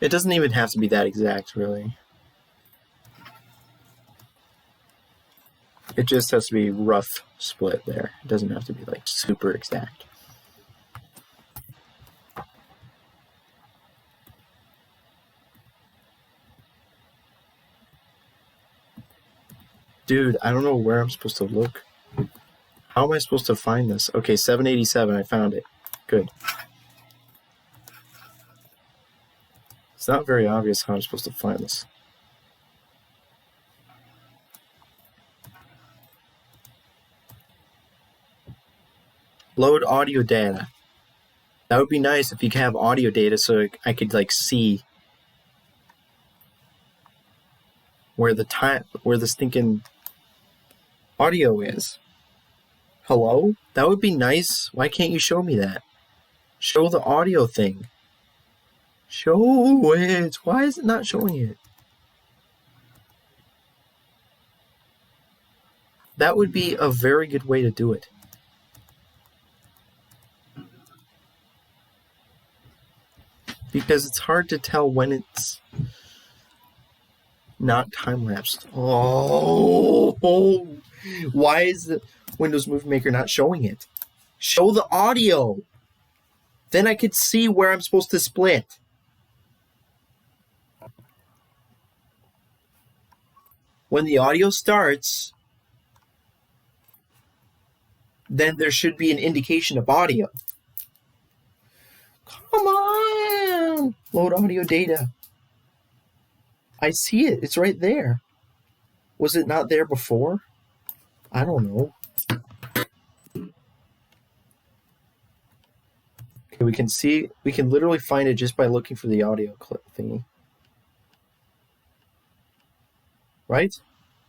it doesn't even have to be that exact, really. It just has to be rough split there. It doesn't have to be like super exact. Dude, I don't know where I'm supposed to look. How am I supposed to find this? Okay, 787, I found it. Good. It's not very obvious how I'm supposed to find this. Load audio data. That would be nice if you could have audio data so I could like see where the stinking audio is. Hello? That would be nice. Why can't you show me that? Show the audio thing. Show it. Why is it not showing it? That would be a very good way to do it. Because it's hard to tell when it's not time-lapsed. Oh, why is the Windows Movie Maker not showing it? Show the audio. Then I could see where I'm supposed to split. When the audio starts, then there should be an indication of audio. Come on! Load audio data. I see it. It's right there. Was it not there before? I don't know. Okay, we can literally find it just by looking for the audio clip thingy. Right?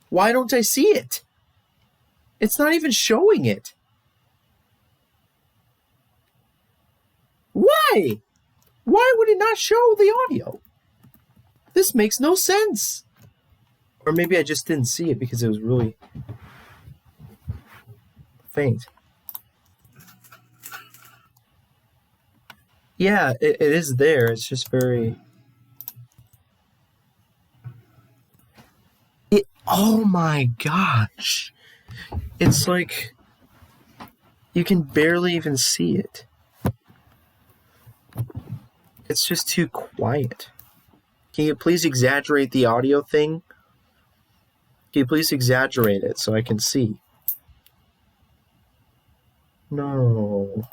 Why don't I see it? It's not even showing it. Why? Why would it not show the audio? This makes no sense. Or maybe I just didn't see it because it was really faint. Yeah, it is there. It's just very... Oh my gosh. It's like... You can barely even see it. It's just too quiet. Can you please exaggerate the audio thing? Can you please exaggerate it so I can see? No.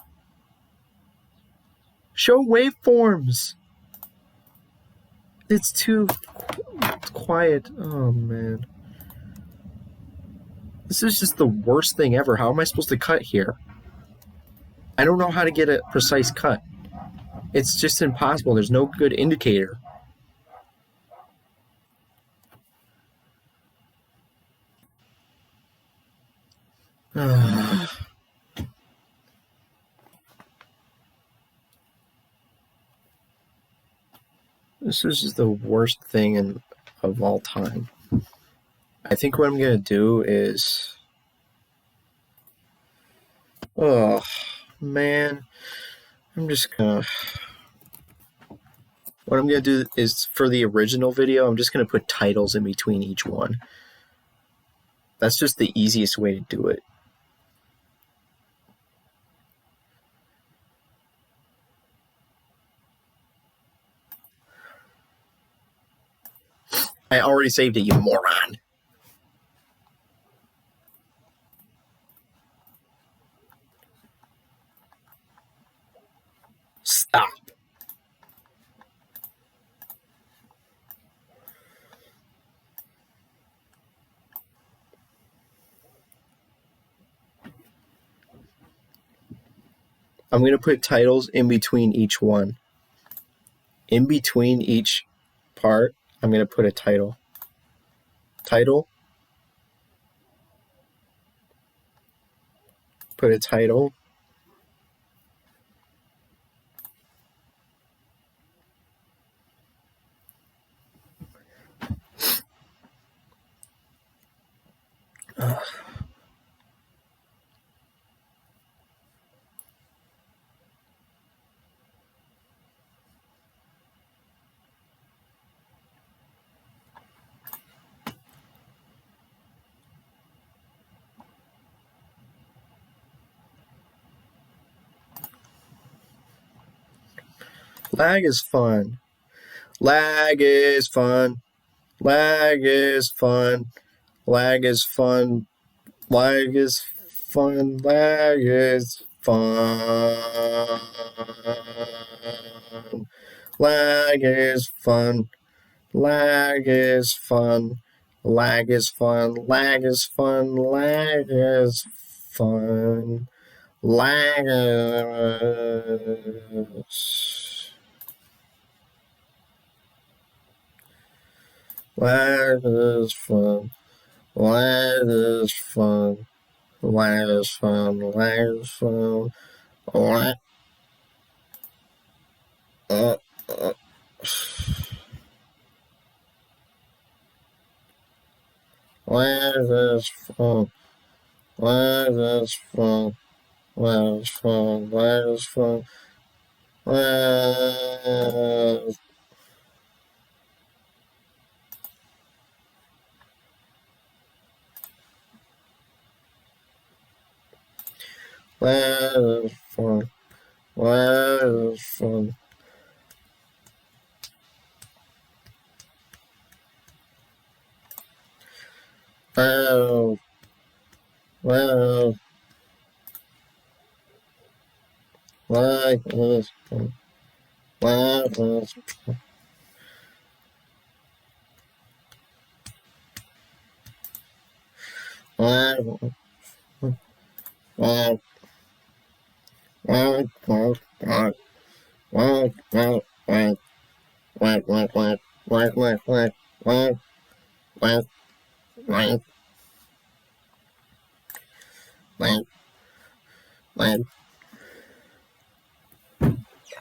Show waveforms! It's too quiet. Oh, man. This is just the worst thing ever. How am I supposed to cut here? I don't know how to get a precise cut. It's just impossible. There's no good indicator. This is just the worst thing of all time. I think what I'm going to do is... Oh, man. I'm just going to... What I'm going to do is, for the original video, I'm just going to put titles in between each one. That's just the easiest way to do it. I already saved it, you moron. Stop. I'm going to put titles in between each one. In between each part, I'm going to put a title. Title. Put a title. Lag is fun. Lag is fun. Lag is fun. Lag is fun. Lag is fun. Lag is fun. Lag is fun. Lag is fun. Lag is fun. Lag is fun. Lag is fun. Lag is... Lag is fun. Lag is fun. Lag is fun. Lag is fun. Lag. Lag is fun. Lag is fun. Lag is fun. Lag is fun. Lag. Lag is fun. Lag is fun. Wow. Wow. Lag is fun.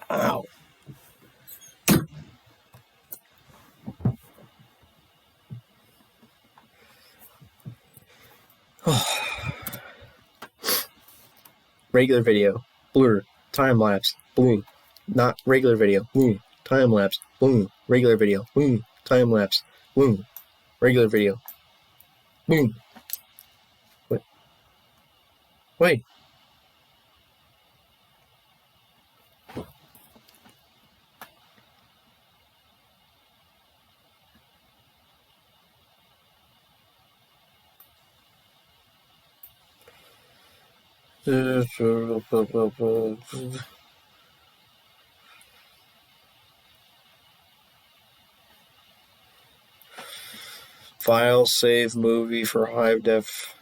Ow. Regular video, blur, time lapse, boom. Not regular video, boom. Time lapse, boom. Regular video, boom. Time lapse, boom. Regular video, boom. What? Wait. File, save movie for high def.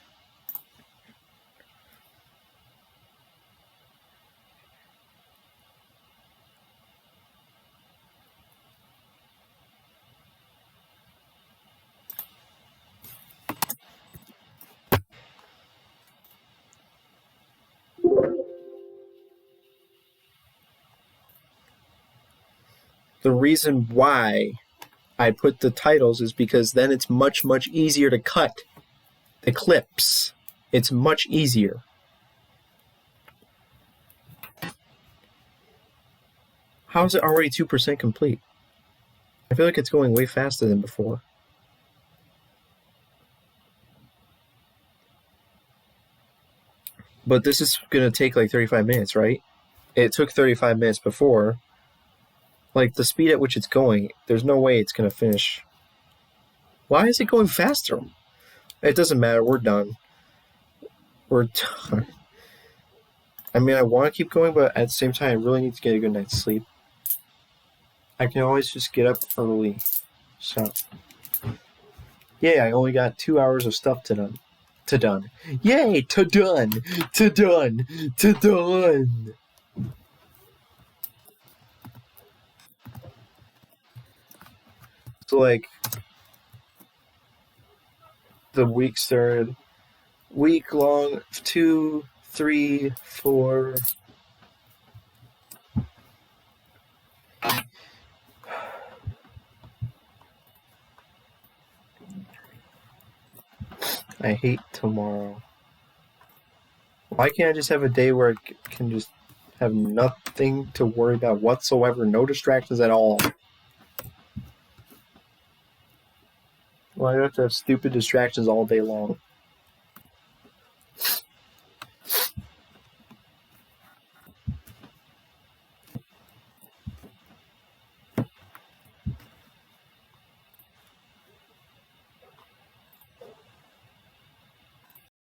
The reason why I put the titles is because then it's much, much easier to cut the clips. It's much easier. How is it already 2% complete? I feel like it's going way faster than before. But this is going to take like 35 minutes, right? It took 35 minutes before. Like, the speed at which it's going, there's no way it's going to finish. Why is it going faster? It doesn't matter. We're done. We're done. I mean, I want to keep going, but at the same time, I really need to get a good night's sleep. I can always just get up early. So, yeah, I only got 2 hours of stuff to done. Yay, to done. So, like, the week started week long, 2, 3, 4. I hate tomorrow. Why can't I just have a day where I can just have nothing to worry about whatsoever, no distractions at all? Why do I have to have stupid distractions all day long?